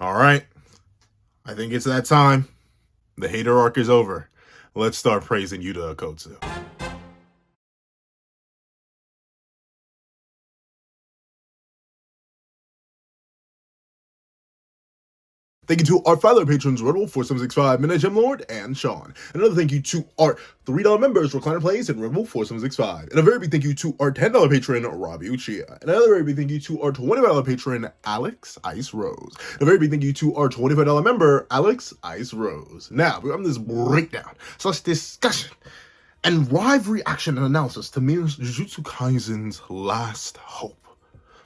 All right, I think it's that time. The hater arc is over. Let's start praising Yuta Okkotsu. Thank you to our fellow patrons, Riddle, 4765, Midnight Gem Lord, and Sean. Another thank you to our $3 members, Recliner Plays, and Riddle, 4765. And a very big thank you to our $10 patron, Robbie Uchiha. And another very big thank you to our $25 patron, Alex Ice Rose. And a very big thank you to our $25 member, Alex Ice Rose. Now, we're on this breakdown, / discussion, and live reaction and analysis to Jujutsu Kaisen's Last Hope.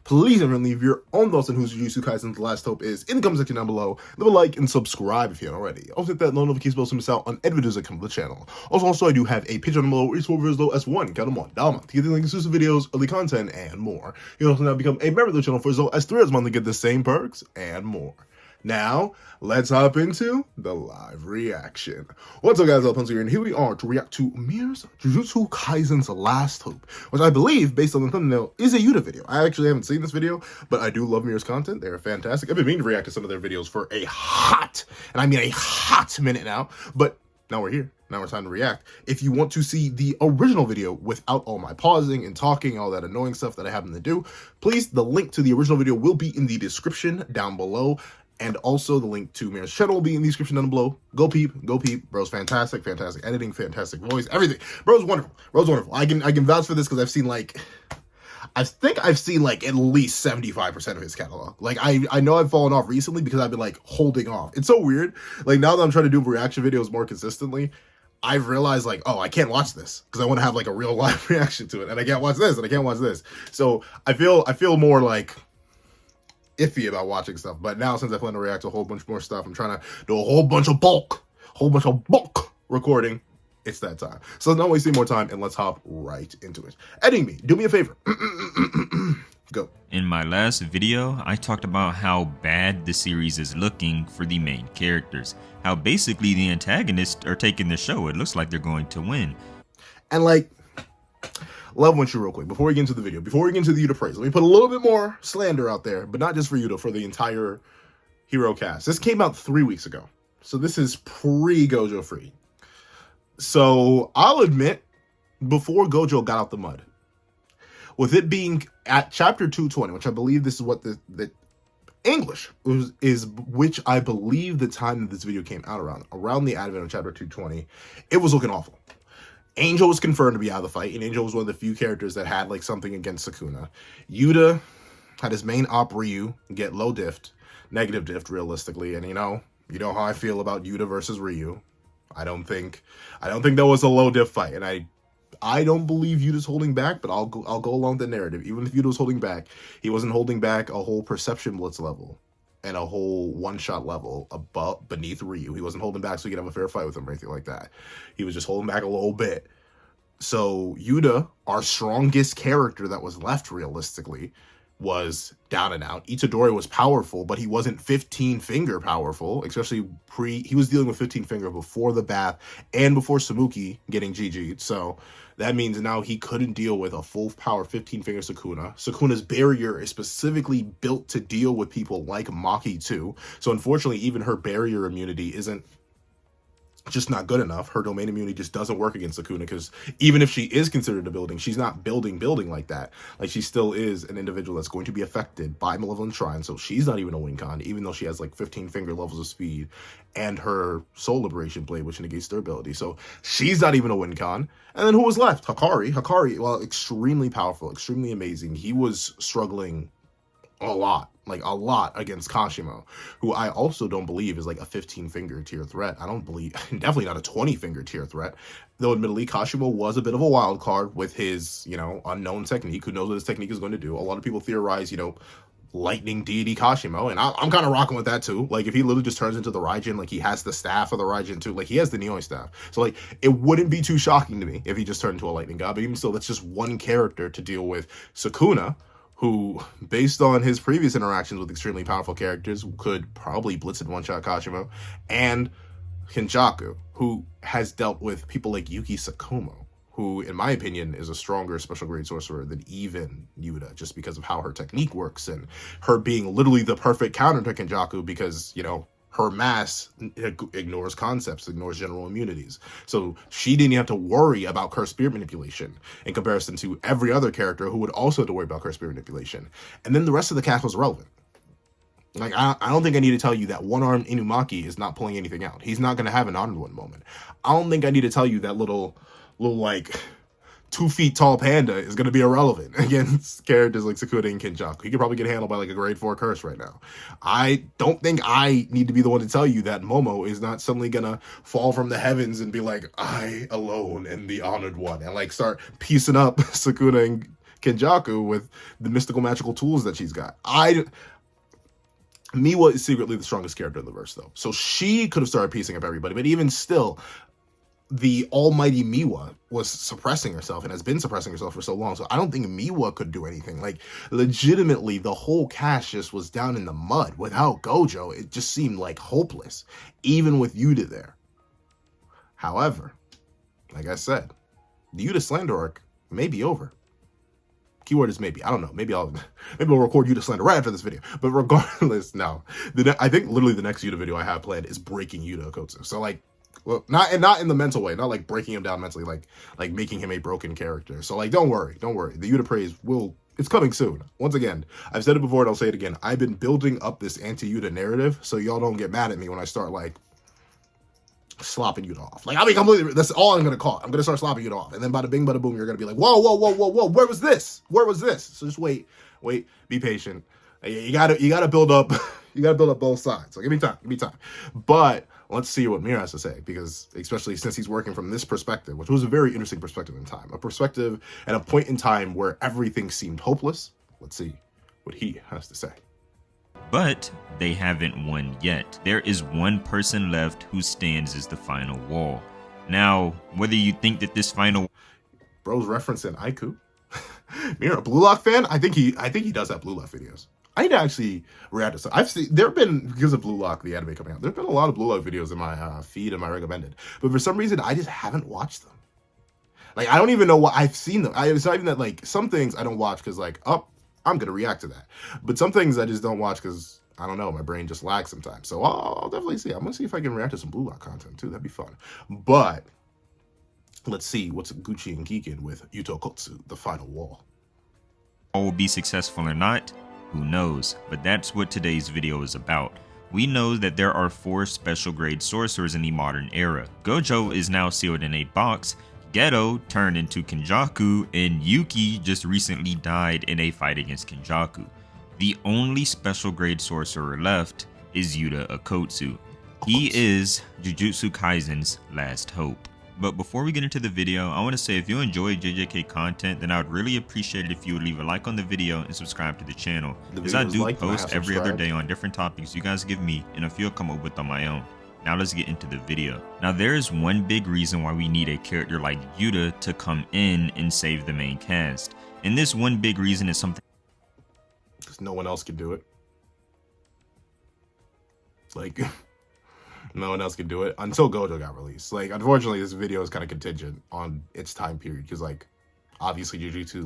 Please don't leave your own thoughts on who Jujutsu Kaisen's Last Hope is in the comment section down below. Leave a like and subscribe if you haven't already. Also hit that notification bell to miss out on any videos that come to the channel. Also, I do have a Patreon below where you support videos low as $1, count them $1 to get the exclusive videos, early content, and more. You can also now become a member of the channel for as low as $3 a month to get the same perks and more. Now, let's hop into the live reaction. What's up, guys? Pencil here, and here we are to react to Mir's Jujutsu Kaisen's Last Hope, which I believe, based on the thumbnail, is a Yuta video. I actually haven't seen this video, but I do love Mir's content. They're fantastic. I've been meaning to react to some of their videos for a hot, and I mean a hot minute now, but now we're here. Now it's time to react. If you want to see the original video without all my pausing and talking, all that annoying stuff that I happen to do, please, the link to the original video will be in the description down below. And also the link to Mir's channel will be in the description down below. Go peep, go peep. Bro's fantastic, fantastic editing, fantastic voice, everything. Bro's wonderful. Bro's wonderful. I can vouch for this because I think I've seen like at least 75% of his catalog. Like I know I've fallen off recently because I've been like holding off. It's so weird. Like now that I'm trying to do reaction videos more consistently, I've realized like, oh, I can't watch this because I want to have like a real live reaction to it, and I can't watch this and I can't watch this. So I feel more like iffy about watching stuff, but now since I plan to react to a whole bunch more stuff, I'm trying to do a whole bunch of bulk recording. It's that time. So let's not waste any more time and let's hop right into it. Editing me, do me a favor. Go. In my last video, I talked about how bad the series is looking for the main characters. How basically the antagonists are taking the show. It looks like they're going to win. And like, love one shoe real quick before we get into the video, before we get into the Yuta praise. Let me put a little bit more slander out there, but not just for Yuta, for the entire hero cast. This came out 3 weeks ago, so this is pre-Gojo free. So I'll admit, before Gojo got out the mud, with it being at chapter 220, which I believe this is what the English is, which I believe the time that this video came out around the advent of chapter 220, it was looking awful. Angel was confirmed to be out of the fight, and Angel was one of the few characters that had like something against Sukuna. Yuta had his main op Ryu get low diffed, negative diffed realistically, and you know how I feel about Yuta versus Ryu. I don't think that was a low diff fight, and I don't believe Yuta's holding back, but I'll go along the narrative. Even if Yuta was holding back, he wasn't holding back a whole perception blitz level and a whole one-shot level beneath Ryu. He wasn't holding back so he could have a fair fight with him or anything like that. He was just holding back a little bit. So Yuta, our strongest character that was left realistically, was down and out. Itadori was powerful, but he wasn't 15-finger powerful, especially he was dealing with 15-finger before the bath and before Samuki getting GG'd. So that means now he couldn't deal with a full power 15-finger Sukuna. Sukuna's barrier is specifically built to deal with people like Maki too. So unfortunately, even her barrier immunity isn't just not good enough. Her domain immunity just doesn't work against Sukuna, because even if she is considered a building, she's not building like that. Like, she still is an individual that's going to be affected by Malevolent Shrine, so she's not even a Wincon, even though she has like 15-finger levels of speed and her Soul Liberation Blade, which negates their ability. So she's not even a Wincon. And then who was left? Hakari, well, extremely powerful, extremely amazing. He was struggling a lot against Kashimo, who I also don't believe is like a 15-finger tier threat. I don't believe, definitely not a 20-finger tier threat, though admittedly Kashimo was a bit of a wild card with his, unknown technique. Who knows what his technique is going to do? A lot of people theorize, lightning deity Kashimo, and I'm kind of rocking with that too. Like, if he literally just turns into the Raijin, like he has the staff of the Raijin too, like he has the Nioi staff, so like it wouldn't be too shocking to me if he just turned into a lightning god. But even still, that's just one character to deal with. Sukuna, who, based on his previous interactions with extremely powerful characters, could probably blitz and one-shot Kashimo, and Kenjaku, who has dealt with people like Yuki Sakomo, who, in my opinion, is a stronger special grade sorcerer than even Yuta, just because of how her technique works and her being literally the perfect counter to Kenjaku because, you know, her mass ignores concepts, ignores general immunities. So she didn't have to worry about cursed spirit manipulation in comparison to every other character who would also have to worry about cursed spirit manipulation. And then the rest of the cast was irrelevant. Like, I don't think I need to tell you that one-armed Inumaki is not pulling anything out. He's not going to have an honored one moment. I don't think I need to tell you that little like 2 feet tall panda is going to be irrelevant against characters like Sukuna and Kenjaku. He could probably get handled by like a grade 4 curse right now. I don't think I need to be the one to tell you that Momo is not suddenly going to fall from the heavens and be like, I alone am the honored one, and like start piecing up Sukuna and Kenjaku with the mystical magical tools that she's got. Miwa is secretly the strongest character in the verse, though. So she could have started piecing up everybody, but even still, the almighty Miwa was suppressing herself and has been suppressing herself for so long. So I don't think Miwa could do anything. Like, legitimately, the whole cast just was down in the mud. Without Gojo, it just seemed like hopeless, even with Yuta there. However, like I said, the Yuta slander arc may be over. Keyword is maybe. I don't know. Maybe we'll record Yuta slander right after this video. But regardless, no. I think literally the next Yuta video I have planned is breaking Yuta Okkotsu. So like, well, not in the mental way, not like breaking him down mentally, like making him a broken character. So like, don't worry. The Yuta praise it's coming soon. Once again, I've said it before and I'll say it again. I've been building up this anti-Yuta narrative, so y'all don't get mad at me when I start like slopping Yuta off. Like, I mean, completely, that's all I'm gonna call it. I'm gonna start slopping Yuta off, and then bada bing, bada boom, you're gonna be like, whoa, where was this? So just wait, be patient. You gotta build up, you gotta build up both sides. So give me time. But let's see what Mira has to say, because especially since he's working from this perspective, which was a very interesting perspective in time, a perspective at a point in time where everything seemed hopeless. Let's see what he has to say. But they haven't won yet. There is one person left who stands as the final wall. Now, whether you think that this final... Bro's referencing Aiku. Mira, Blue Lock fan? I think he does have Blue Lock videos. I need to actually react to some. There have been, because of Blue Lock, the anime coming out, there've been a lot of Blue Lock videos in my feed and my recommended. But for some reason, I just haven't watched them. Like, I don't even know what I've seen them. It's not even that, like, some things I don't watch because, like, I'm going to react to that. But some things I just don't watch because, I don't know, my brain just lags sometimes. So I'll definitely see. I'm going to see if I can react to some Blue Lock content, too. That'd be fun. But let's see what's Gucci and Kikin with Yuta Okkotsu, the final wall. Will be successful or not, who knows? But that's what today's video is about. We know that there are 4 special grade sorcerers in the modern era. Gojo is now sealed in a box, Geto turned into Kenjaku, and Yuki just recently died in a fight against Kenjaku. The only special grade sorcerer left is Yuta Okkotsu. He is Jujutsu Kaisen's last hope. But before we get into the video, I want to say if you enjoy JJK content, then I would really appreciate it if you would leave a like on the video and subscribe to the channel, as I do post every other day on different topics you guys give me and a few I'll come up with on my own. Now let's get into the video. Now there is one big reason why we need a character like Yuta to come in and save the main cast. And this one big reason is something because no one else can do it. Like, no one else can do it until Gojo got released. Like, unfortunately, this video is kind of contingent on its time period because, like, obviously Jujutsu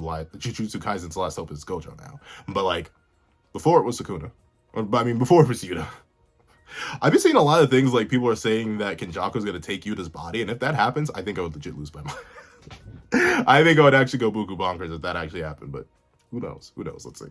Kaisen's last hope is Gojo now. But, like, before it was Sukuna. Before it was Yuta. I've been seeing a lot of things, like, people are saying that Kenjaku is going to take Yuta's body, and if that happens, I think I would legit lose my mind. I think I would actually go buku bonkers if that actually happened, but who knows? Let's see.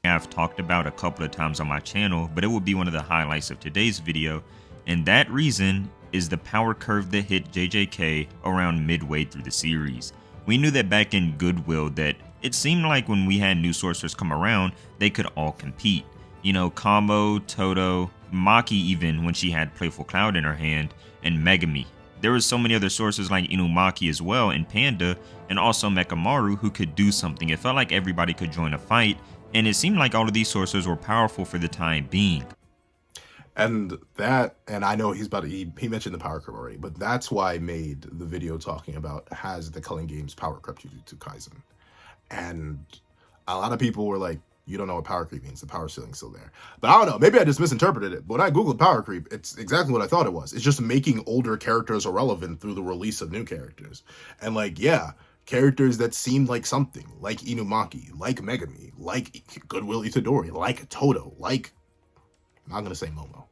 I've talked about a couple of times on my channel, but it will be one of the highlights of today's video, and that reason is the power curve that hit JJK around midway through the series. We knew that back in Goodwill that it seemed like when we had new sorcerers come around, they could all compete. You know, Kamo, Todo, Maki even when she had Playful Cloud in her hand, and Megami. There was so many other sorcerers like Inumaki as well, and Panda, and also Mekamaru who could do something. It felt like everybody could join a fight, and it seemed like all of these sorcerers were powerful for the time being. And I know he mentioned the power curve already, but that's why I made the video talking about has the Culling Games power creep Jujutsu Kaisen. And a lot of people were like, you don't know what power creep means, the power ceiling's still there. But I don't know, maybe I just misinterpreted it. But when I googled power creep, it's exactly what I thought it was. It's just making older characters irrelevant through the release of new characters. And like, yeah, Characters that seemed like something, like Inumaki, like Megami, like Goodwill Itadori, like Toto, like, I'm not going to say Momo.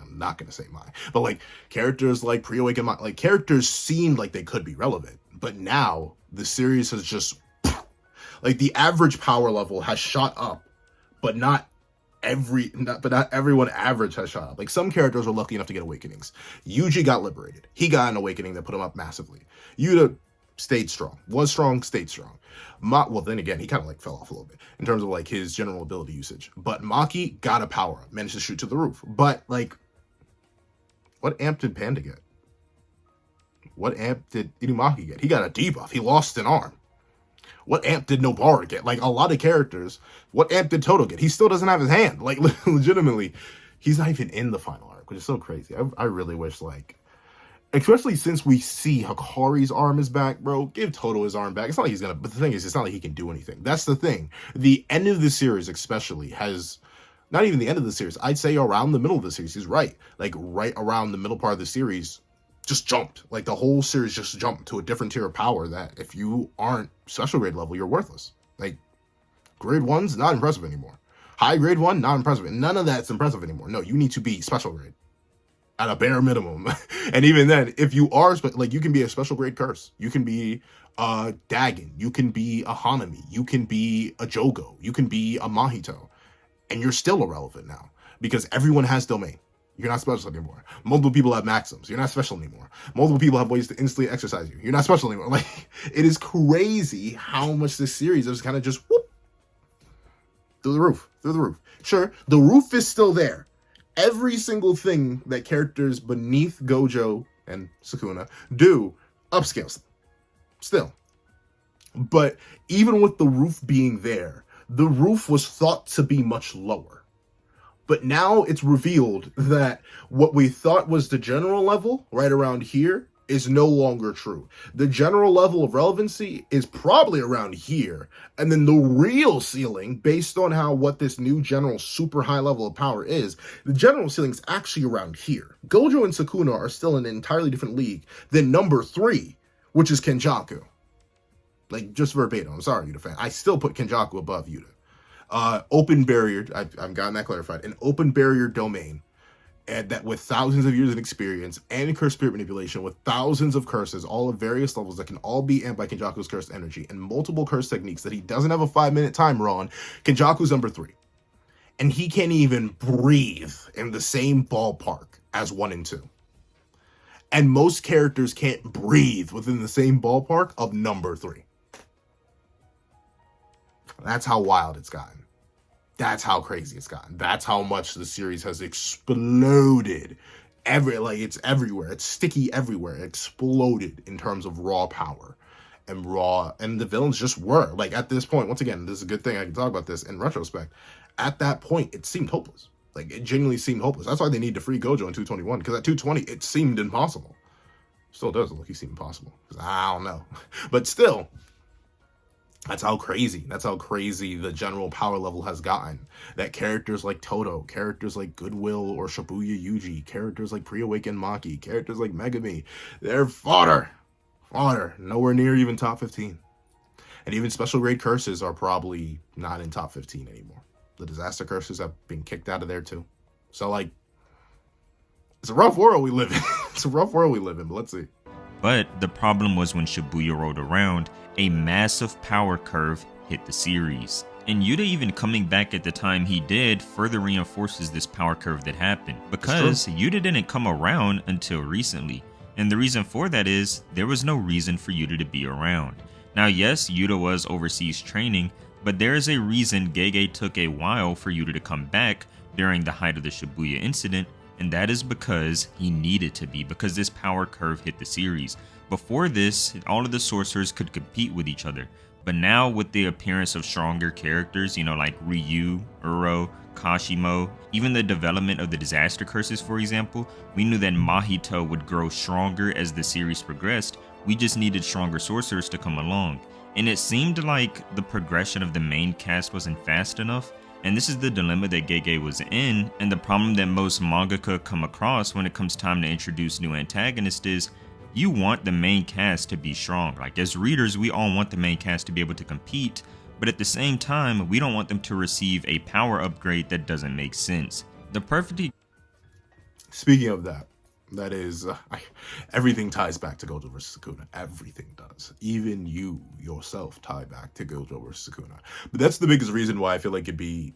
I'm not going to say Mai. But like characters like Pre-Awakened Mai, like characters seemed like they could be relevant. But now the series has just, like the average power level has shot up, but not everyone average has shot up. Like some characters were lucky enough to get awakenings. Yuji got liberated. He got an awakening that put him up massively. Yuta stayed strong, was strong, stayed strong. Well, then again, he kind of like fell off a little bit in terms of like his general ability usage. But Maki got a power up, managed to shoot to the roof. But like, what amp did Panda get? What amp did Inumaki get? He got a debuff. He lost an arm. What amp did Nobara get? Like a lot of characters. What amp did Toto get? He still doesn't have his hand. Like legitimately, he's not even in the final arc, which is so crazy. I really wish like, especially since we see Hikari's arm is back, bro, give Toto his arm back. It's not like he's gonna, but the thing is, it's not like he can do anything. That's the thing. The end of the series especially has, not even the end of the series, I'd say around the middle of the series, he's right. Like right around the middle part of the series, just jumped. Like the whole series just jumped to a different tier of power that if you aren't special grade level, you're worthless. Like grade 1's not impressive anymore. High grade 1, not impressive. None of that's impressive anymore. No, you need to be special grade. At a bare minimum. And even then, if you are, like, you can be a special grade curse. You can be a Dagon. You can be a Hanami. You can be a Jogo. You can be a Mahito. And you're still irrelevant now. Because everyone has domain. You're not special anymore. Multiple people have maxims. You're not special anymore. Multiple people have ways to instantly exercise you. You're not special anymore. Like, it is crazy how much this series is kind of just, whoop, through the roof. Through the roof. Sure, the roof is still there. Every single thing that characters beneath Gojo and Sukuna do upscales them. Still. But even with the roof being there, the roof was thought to be much lower. But now it's revealed that what we thought was the general level, right around here, is no longer true. The general level of relevancy is probably around here. And then the real ceiling, based on what this new general super high level of power is, the general ceiling is actually around here. Gojo and Sukuna are still in an entirely different league than number 3, which is Kenjaku. Like, just verbatim. I'm sorry, Yuta fan. I still put Kenjaku above Yuta. Open barrier, I've gotten that clarified. An open barrier domain. And that with thousands of years of experience and curse spirit manipulation with thousands of curses, all of various levels that can all be amped by Kenjaku's cursed energy and multiple curse techniques that he doesn't have a 5-minute timer on, Kenjaku's number 3. And he can't even breathe in the same ballpark as 1 and 2. And most characters can't breathe within the same ballpark of number 3. That's how wild it's gotten. That's how crazy it's gotten. That's how much the series has exploded. It's everywhere. It's sticky everywhere. It exploded in terms of raw power and the villains just were. Like at this point, once again, this is a good thing I can talk about this in retrospect. At that point, it seemed hopeless. Like it genuinely seemed hopeless. That's why they need to free Gojo in 221, because at 220, it seemed impossible. Still does look seem impossible. Because I don't know. But still, that's how crazy the general power level has gotten. That characters like Toto, characters like Goodwill or Shibuya Yuji, characters like Pre-Awakened Maki, characters like Megami, they're fodder. Nowhere near even top 15. And even special grade curses are probably not in top 15 anymore. The disaster curses have been kicked out of there too. So like, it's a rough world we live in. But let's see. But the problem was when Shibuya rolled around, a massive power curve hit the series. And Yuta even coming back at the time he did further reinforces this power curve that happened. Because Yuta didn't come around until recently. And the reason for that is, there was no reason for Yuta to be around. Now yes, Yuta was overseas training, but there is a reason Gege took a while for Yuta to come back during the height of the Shibuya incident. And that is because he needed to be, because this power curve hit the series. Before this, all of the sorcerers could compete with each other. But now with the appearance of stronger characters, like Ryu, Uro, Kashimo, even the development of the disaster curses, for example, we knew that Mahito would grow stronger as the series progressed. We just needed stronger sorcerers to come along. And it seemed like the progression of the main cast wasn't fast enough. And this is the dilemma that Gege was in, and the problem that most mangaka come across when it comes time to introduce new antagonists is, You want the main cast to be strong. Like, as readers, we all want the main cast to be able to compete, but at the same time, we don't want them to receive a power upgrade that doesn't make sense. The perfect... Speaking of that, that is, everything ties back to Gojo versus Sukuna. Everything does. Even you yourself tie back to Gojo versus Sukuna. But that's the biggest reason why I feel like it'd be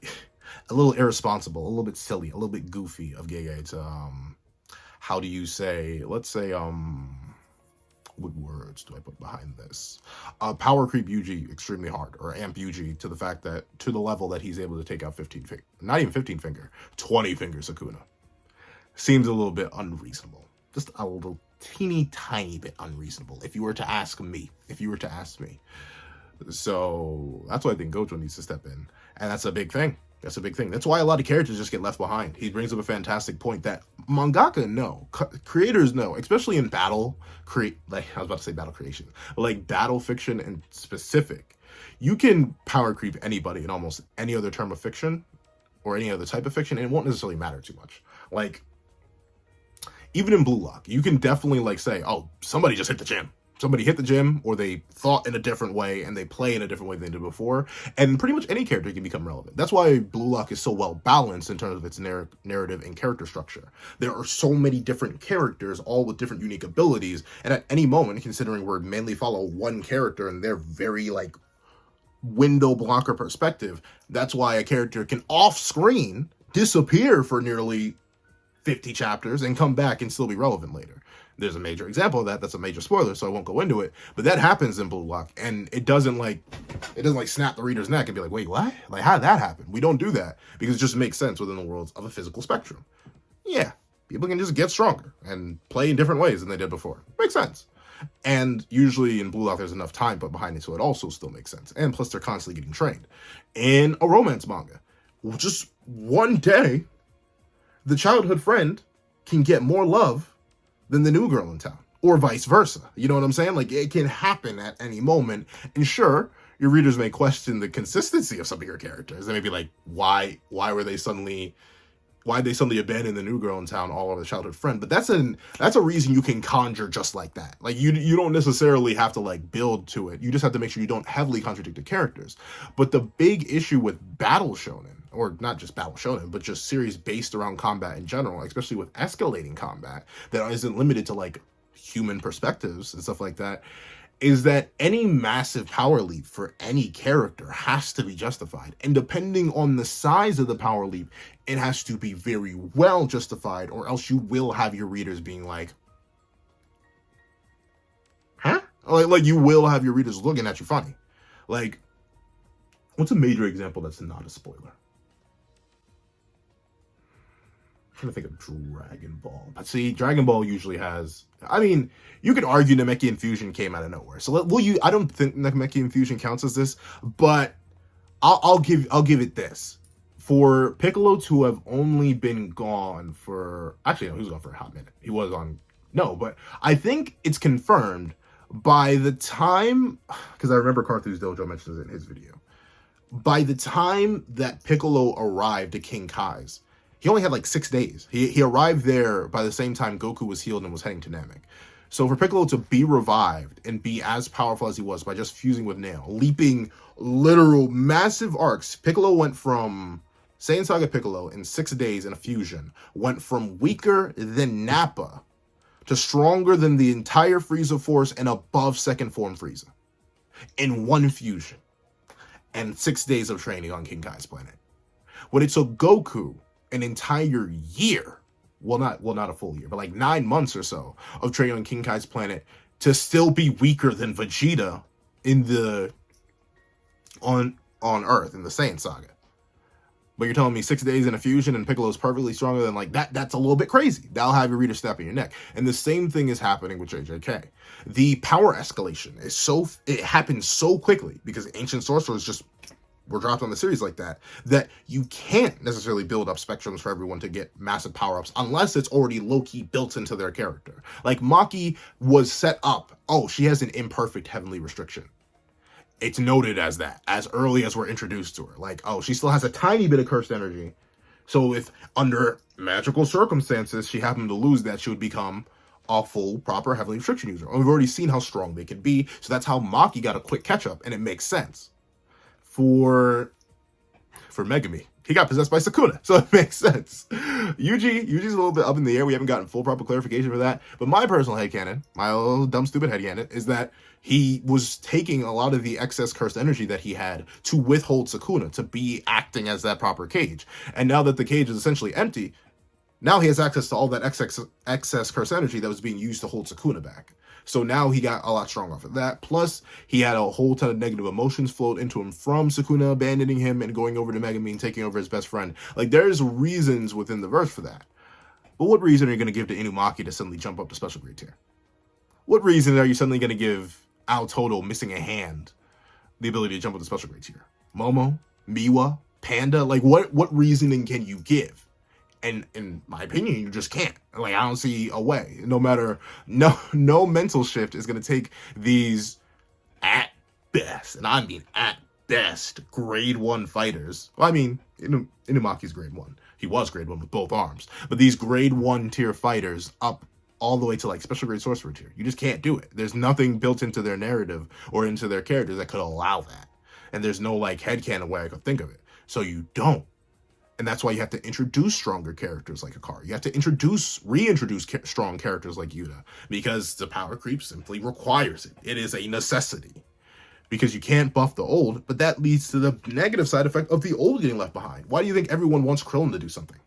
a little irresponsible, a little bit silly, a little bit goofy of Gege to, how do you say, let's say, what words do I put behind this? Power creep Yuji extremely hard, or amp Yuji to the fact that, to the level that he's able to take out 15 finger, not even 15 finger, 20 finger Sukuna. Seems a little bit unreasonable. Just a little teeny tiny bit unreasonable, if you were to ask me. So that's why I think Gojo needs to step in. And that's a big thing. That's why a lot of characters just get left behind. He brings up a fantastic point that mangaka know, creators know, especially in battle creation, like battle fiction in specific. You can power creep anybody in almost any other term of fiction or any other type of fiction, and it won't necessarily matter too much. Like, even in Blue Lock, you can definitely like say, oh, somebody just hit the gym. Somebody hit the gym, or they thought in a different way and they play in a different way than they did before. And pretty much any character can become relevant. That's why Blue Lock is so well balanced in terms of its narrative and character structure. There are so many different characters, all with different unique abilities. And at any moment, considering we mainly follow one character and they're very like window blocker perspective, that's why a character can off screen disappear for nearly 50 chapters and come back and still be relevant later. There's a major example of that. That's a major spoiler, so I won't go into it. But that happens in Blue Lock, and it doesn't like snap the reader's neck and be like, wait, what? Like, how did that happen? We don't do that because it just makes sense within the worlds of a physical spectrum. Yeah, people can just get stronger and play in different ways than they did before. Makes sense. And usually in Blue Lock, there's enough time put behind it, so it also still makes sense. And plus, they're constantly getting trained. In a romance manga, just one day, the childhood friend can get more love than the new girl in town, or vice versa. You know what I'm saying? Like, it can happen at any moment. And sure, your readers may question the consistency of some of your characters. They may be like, why'd they suddenly abandon the new girl in town all over the childhood friend? But that's a reason you can conjure just like that. Like, you don't necessarily have to like build to it. You just have to make sure you don't heavily contradict the characters. But the big issue with battle shonen, or not just battle shonen, but just series based around combat in general, especially with escalating combat that isn't limited to like human perspectives and stuff like that, is that any massive power leap for any character has to be justified. And depending on the size of the power leap, it has to be very well justified, or else you will have your readers being like, huh? Like you will have your readers looking at you funny. Like, what's a major example that's not a spoiler? I'm trying to think of Dragon Ball. But see, Dragon Ball usually has, I mean, you could argue Namekian Fusion came out of nowhere. So I don't think Namekian Fusion counts as this, but I'll give it this. For Piccolo to have only been gone for, actually no, he was gone for a hot minute. He was on, no, but I think it's confirmed by the time, because I remember Carthus Dojo mentions it in his video, by the time that Piccolo arrived at King Kai's, he only had like 6 days. He arrived there by the same time Goku was healed and was heading to Namek. So for Piccolo to be revived and be as powerful as he was by just fusing with Nail, leaping literal massive arcs, Piccolo went from, Saiyan Saga Piccolo in 6 days in a fusion, went from weaker than Nappa to stronger than the entire Frieza force and above second form Frieza in one fusion and 6 days of training on King Kai's planet. When it took Goku an entire year, well not a full year, but like 9 months or so of training on King Kai's planet to still be weaker than Vegeta in the on Earth in the Saiyan Saga. But you're telling me 6 days in a fusion and Piccolo's perfectly stronger than like that? That's a little bit crazy. That'll have your reader snapping your neck. And the same thing is happening with JJK. The power escalation is it happens so quickly because ancient sorcerers just were dropped on the series like that you can't necessarily build up spectrums for everyone to get massive power-ups unless it's already low-key built into their character. Like Maki was set up, oh, she has an imperfect heavenly restriction. It's noted as that, as early as we're introduced to her. Like, oh, she still has a tiny bit of cursed energy. So if under magical circumstances she happened to lose that, she would become a full, proper heavenly restriction user. And we've already seen how strong they can be, so that's how Maki got a quick catch-up, and it makes sense. For Megami, he got possessed by Sukuna, so it makes sense. Yuji's a little bit up in the air. We haven't gotten full proper clarification for that. But my personal headcanon, my little dumb stupid headcanon, is that he was taking a lot of the excess cursed energy that he had to withhold Sukuna, to be acting as that proper cage. And now that the cage is essentially empty, now he has access to all that excess cursed energy that was being used to hold Sukuna back. So now he got a lot stronger off of that. Plus, he had a whole ton of negative emotions float into him from Sukuna abandoning him and going over to Megami and taking over his best friend. Like, there's reasons within the verse for that. But what reason are you going to give to Inumaki to suddenly jump up to special grade tier? What reason are you suddenly going to give Ao Todo missing a hand the ability to jump up to special grade tier? Momo? Miwa? Panda? Like, what reasoning can you give? And in my opinion, you just can't. Like, I don't see a way. No no mental shift is going to take these, at best, and I mean at best, grade 1 fighters. Well, I mean, Inumaki's grade 1. He was grade 1 with both arms. But these grade 1 tier fighters up all the way to, like, special grade sorcerer tier. You just can't do it. There's nothing built into their narrative or into their characters that could allow that. And there's no, like, headcanon way I could think of it. So you don't. And that's why you have to introduce stronger characters like Hikaru. You have to reintroduce strong characters like Yuta, because the power creep simply requires it. It is a necessity. Because you can't buff the old, but that leads to the negative side effect of the old getting left behind. Why do you think everyone wants Krillin to do something?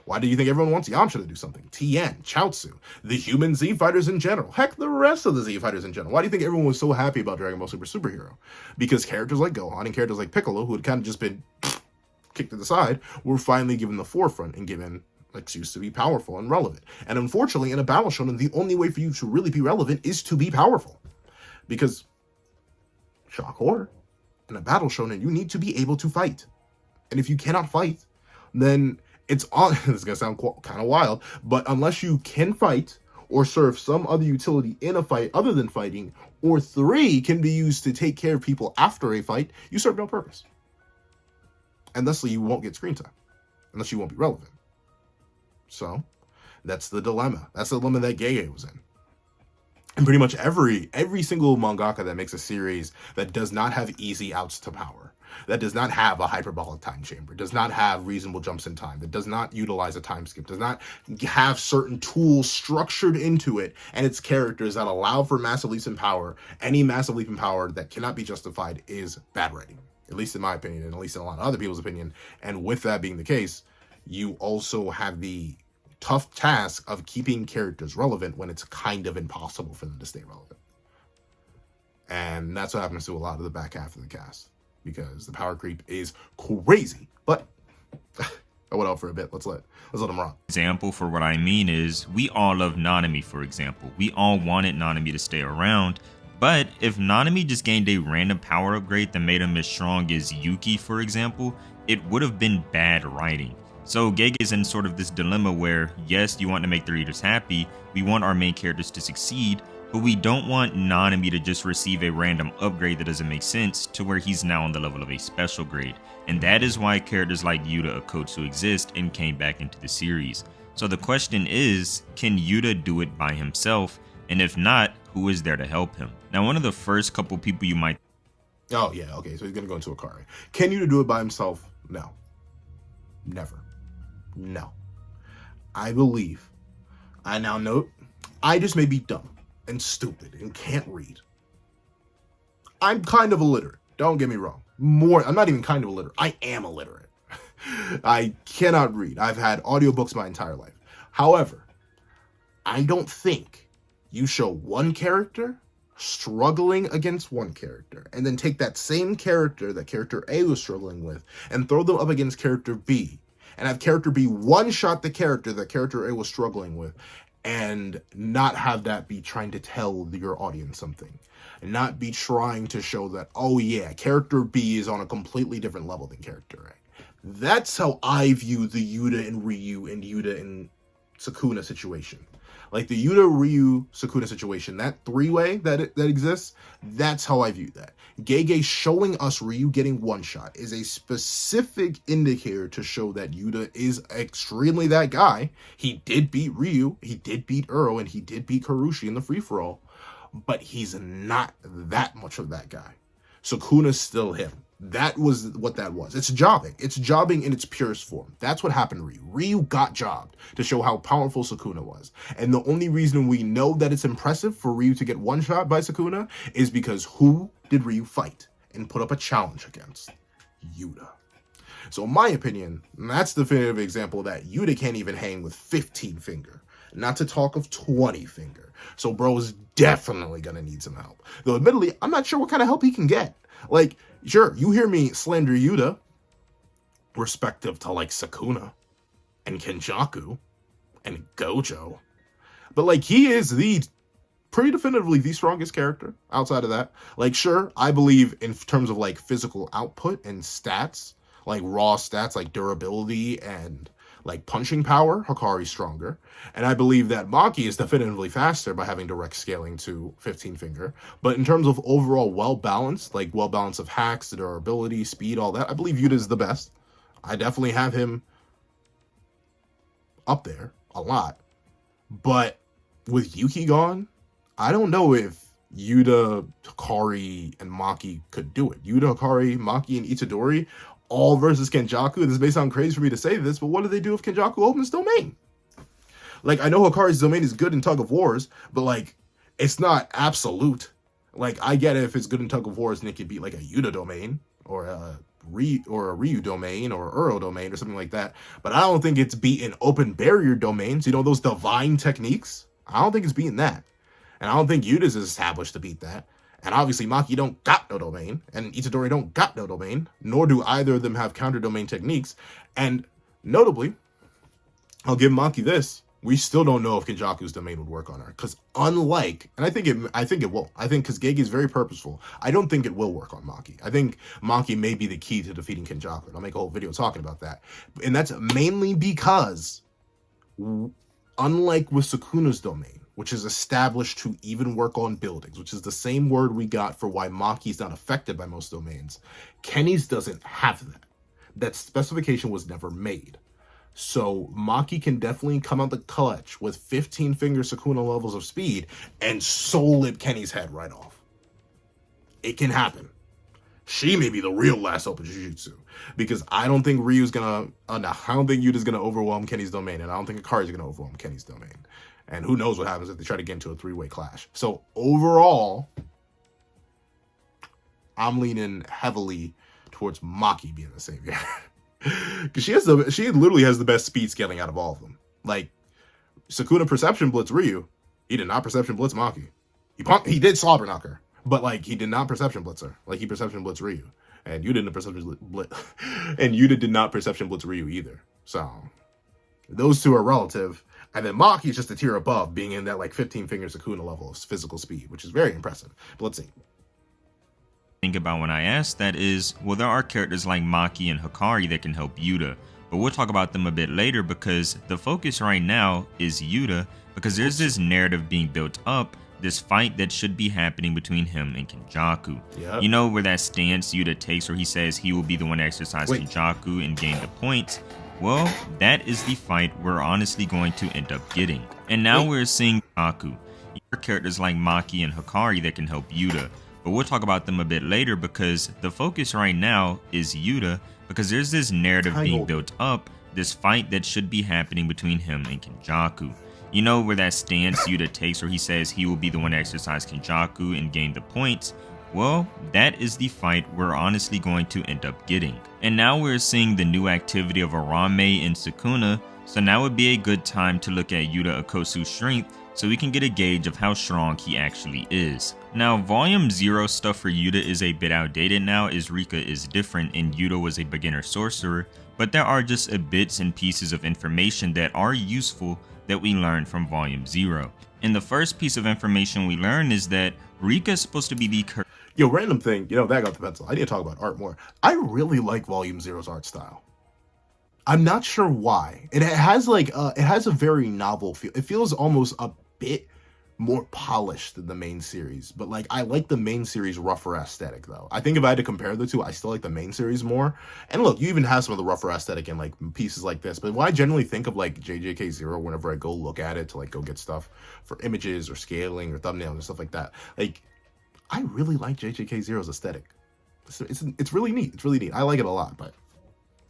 Why do you think everyone wants Yamcha to do something? Tien, Chaozu, the human Z fighters in general. Heck, the rest of the Z fighters in general. Why do you think everyone was so happy about Dragon Ball Super Superhero? Because characters like Gohan and characters like Piccolo, who had kind of just been kicked to the side, were finally given the forefront and given an excuse to be powerful and relevant. And unfortunately, in a battle shonen, the only way for you to really be relevant is to be powerful. Because, shock horror, in a battle shonen, you need to be able to fight. And if you cannot fight, then it's on. This is going to sound kind of wild, but unless you can fight or serve some other utility in a fight other than fighting, or 3 can be used to take care of people after a fight, you serve no purpose. And thusly, you won't get screen time, unless you won't be relevant. So, that's the dilemma. That's the dilemma that Gege was in. And pretty much every single mangaka that makes a series that does not have easy outs to power, that does not have a hyperbolic time chamber, does not have reasonable jumps in time, that does not utilize a time skip, does not have certain tools structured into it, and its characters that allow for massive leaps in power, any massive leap in power that cannot be justified is bad writing. At least in my opinion, and at least in a lot of other people's opinion. And with that being the case, you also have the tough task of keeping characters relevant when it's kind of impossible for them to stay relevant. And that's what happens to a lot of the back half of the cast, because the power creep is crazy. But I went out for a bit. Let's let them rock. Example for what I mean is, we all love Nanami, for example. We all wanted Nanami to stay around. But if Nanami just gained a random power upgrade that made him as strong as Yuki, for example, it would have been bad writing. So Gege is in sort of this dilemma where, yes, you want to make the readers happy, we want our main characters to succeed, but we don't want Nanami to just receive a random upgrade that doesn't make sense to where he's now on the level of a special grade. And that is why characters like Yuta Okkotsu exist and came back into the series. So the question is, can Yuta do it by himself? And if not, who is there to help him? Now, one of the first couple people you might... Oh, yeah, okay, so he's going to go into Akari. Can Yuta do it by himself? No. Never. No. I believe. I now know I just may be dumb and stupid and can't read. I'm kind of illiterate. Don't get me wrong. I'm not even kind of illiterate. I am illiterate. I cannot read. I've had audiobooks my entire life. However, I don't think you show one character struggling against one character, and then take that same character that character A was struggling with, and throw them up against character B, and have character B one-shot the character that character A was struggling with, and not have that be trying to tell your audience something. And not be trying to show that, oh yeah, character B is on a completely different level than character A. That's how I view the Yuta and Ryu and Yuta and Sukuna situation. Like the Yuta, Ryu, Sukuna situation, that three-way that exists, that's how I view that. Gege showing us Ryu getting one shot is a specific indicator to show that Yuta is extremely that guy. He did beat Ryu, he did beat Uro, and he did beat Karushi in the free-for-all, but he's not that much of that guy. Sukuna's still him. That was what that was. It's jobbing. It's jobbing in its purest form. That's what happened to Ryu. Ryu got jobbed to show how powerful Sukuna was. And the only reason we know that it's impressive for Ryu to get one shot by Sukuna is because who did Ryu fight and put up a challenge against? Yuta. So in my opinion, that's the definitive example that Yuta can't even hang with 15 finger. Not to talk of 20 finger. So bro is definitely gonna need some help. Though admittedly, I'm not sure what kind of help he can get. Like, sure, you hear me slander Yuta, respective to like Sukuna and Kenjaku and Gojo, but like he is pretty definitively the strongest character outside of that. Like, sure, I believe in terms of like physical output and stats, like raw stats, like durability and like punching power, Hikari's stronger. And I believe that Maki is definitively faster by having direct scaling to 15 finger. But in terms of overall well-balanced, like well-balanced of hacks, durability, speed, all that, I believe Yuta is the best. I definitely have him up there a lot. But with Yuki gone, I don't know if Yuta, Hikari, and Maki could do it. Yuta, Hikari, Maki, and Itadori all versus Kenjaku. This may sound crazy for me to say this, but what do they do if Kenjaku opens domain? Like, I know Hikari's domain is good in Tug of Wars, but like, it's not absolute. Like, I get it if it's good in Tug of Wars and it could beat like a Yuta domain or a Ryu domain or Uro domain or something like that. But I don't think it's beating open barrier domains. You know, those divine techniques. I don't think it's beating that. And I don't think Yuta's is established to beat that. And obviously Maki don't got no domain, and Itadori don't got no domain, nor do either of them have counter domain techniques. And notably, I'll give Maki this: we still don't know if Kenjaku's domain would work on her, because unlike, and I think it will. I think because Gege is very purposeful. I don't think it will work on Maki. I think Maki may be the key to defeating Kenjaku. And I'll make a whole video talking about that, and that's mainly because, unlike with Sukuna's domain, which is established to even work on buildings, which is the same word we got for why Maki's not affected by most domains, Kenny's doesn't have that. That specification was never made. So Maki can definitely come out the clutch with 15 finger Sukuna levels of speed and soul lip Kenny's head right off. It can happen. She may be the real last open Jujutsu, because I don't think Ryu's gonna, I don't think Yuta's gonna overwhelm Kenny's domain, and I don't think Hikari's gonna overwhelm Kenny's domain. And who knows what happens if they try to get into a three-way clash. So overall, I'm leaning heavily towards Maki being the savior. Because she literally has the best speed scaling out of all of them. Like, Sukuna Perception Blitz Ryu, he did not Perception Blitz Maki. He did Slobber Knocker, but like he did not Perception Blitz her. Like he Perception Blitz Ryu. And you didn't Perception Blitz and Yuta did not Perception Blitz Ryu either. So those two are relative. And then Maki's just a tier above, being in that like 15 finger Sukuna level of physical speed, which is very impressive. But let's see. Think about when I asked that is, well, there are characters like Maki and Hikari that can help Yuta, but we'll talk about them a bit later because the focus right now is Yuta, because there's this narrative being built up, this fight that should be happening between him and Kenjaku. Yep. You know, where that stance Yuta takes where he says he will be the one to exercise Kenjaku and gain the points. Well, that is the fight we're honestly going to end up getting. And now we're seeing Kenjaku. There are characters like Maki and Hikari that can help Yuta, but we'll talk about them a bit later because the focus right now is Yuta, because there's this narrative being built up, this fight that should be happening between him and Kenjaku. You know, where that stance Yuta takes where he says he will be the one to exercise Kenjaku and gain the points. Well, that is the fight we're honestly going to end up getting. And now we're seeing the new activity of Arame and Sukuna, so now would be a good time to look at Yuta Okkotsu's strength so we can get a gauge of how strong he actually is. Now, Volume 0 stuff for Yuta is a bit outdated now, as Rika is different and Yuta was a beginner sorcerer, but there are just bits and pieces of information that are useful that we learned from Volume 0. And the first piece of information we learn is that Rika is supposed to be the Yo, random thing, you know, that got the pencil. I need to talk about art more. I really like Volume 0's art style. I'm not sure why. It has like it has a very novel feel. It feels almost a bit more polished than the main series, but like I like the main series rougher aesthetic though. I think if I had to compare the two, I still like the main series more. And look, you even have some of the rougher aesthetic in like pieces like this, but when I generally think of like JJK0 whenever I go look at it to like go get stuff for images or scaling or thumbnails and stuff like that, like I really like JJK0's aesthetic. It's really neat. It's really neat. I like it a lot, but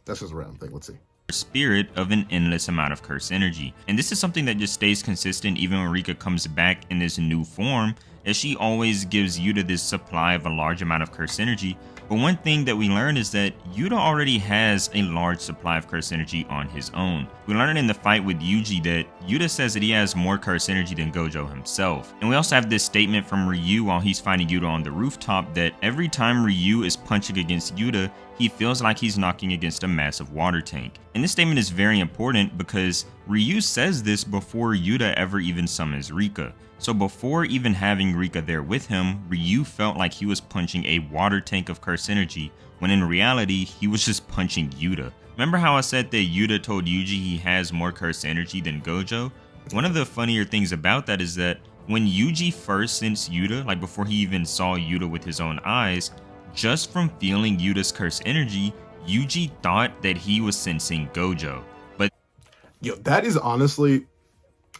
that's just a random thing. Let's see. Spirit of an endless amount of curse energy. And this is something that just stays consistent even when Rika comes back in this new form, as she always gives Yuta this supply of a large amount of curse energy. But one thing that we learn is that Yuta already has a large supply of curse energy on his own. We learn in the fight with Yuji that Yuta says that he has more curse energy than Gojo himself. And we also have this statement from Ryu while he's fighting Yuta on the rooftop that every time Ryu is punching against Yuta, he feels like he's knocking against a massive water tank. And this statement is very important because Ryu says this before Yuta ever even summons Rika. So before even having Rika there with him, Ryu felt like he was punching a water tank of curse energy, when in reality, he was just punching Yuta. Remember how I said that Yuta told Yuji he has more curse energy than Gojo? One of the funnier things about that is that when Yuji first sensed Yuta, like before he even saw Yuta with his own eyes, just from feeling Yuta's curse energy, Yuji thought that he was sensing Gojo. But yo, that is honestly,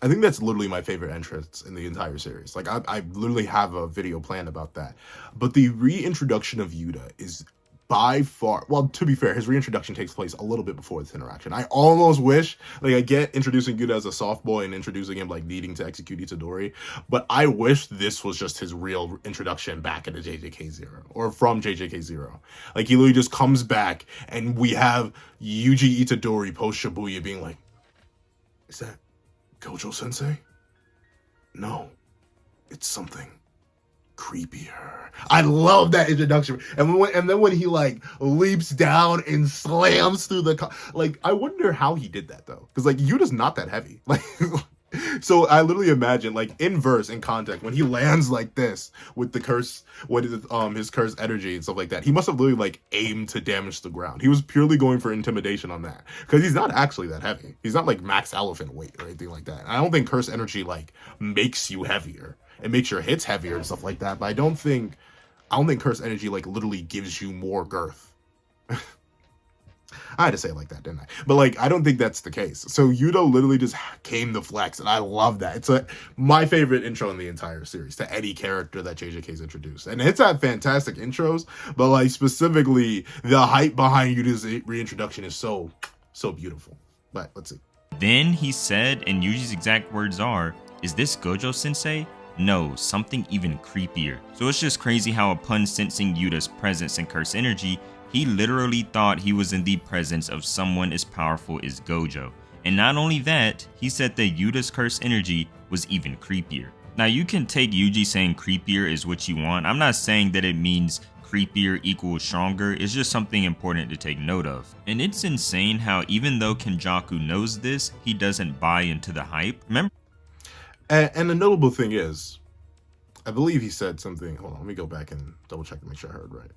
I think that's literally my favorite entrance in the entire series. Like I literally have a video planned about that. But the reintroduction of Yuta is by far, well, to be fair, his reintroduction takes place a little bit before this interaction. I almost wish, like, I get introducing Yuta as a soft boy and introducing him, like, needing to execute Itadori, but I wish this was just his real introduction back into JJK0, or from JJK0. Like, he literally just comes back, and we have Yuji Itadori post-Shibuya being like, is that Gojo-sensei? No, it's something creepier. I love that introduction. And then when he like leaps down and slams through the like, I wonder how he did that though, because like Yuta's not that heavy. Like, so I literally imagine like in verse, in context, when he lands like this with the curse, what is his curse energy and stuff like that, he must have literally like aimed to damage the ground. He was purely going for intimidation on that, because he's not actually that heavy. He's not like max elephant weight or anything like that. I don't think curse energy like makes you heavier. It makes your hits heavier and stuff like that, but I don't think curse energy like literally gives you more girth. I had to say it like that, didn't I? But like, I don't think that's the case. So Yuta literally just came to flex, and I love that. It's my favorite intro in the entire series to any character that JJK's introduced. And it's had fantastic intros, but like specifically the hype behind Yuta's reintroduction is so beautiful. But let's see. Then he said, and Yuji's exact words are, "Is this Gojo-sensei? No, something even creepier." So it's just crazy how upon sensing Yuta's presence and curse energy, he literally thought he was in the presence of someone as powerful as Gojo. And not only that, he said that Yuta's curse energy was even creepier. Now you can take Yuji saying creepier is what you want. I'm not saying that it means creepier equals stronger. It's just something important to take note of. And it's insane how even though Kenjaku knows this, he doesn't buy into the hype. Remember? And the notable thing is, I believe he said something, hold on, let me go back and double check to make sure I heard right.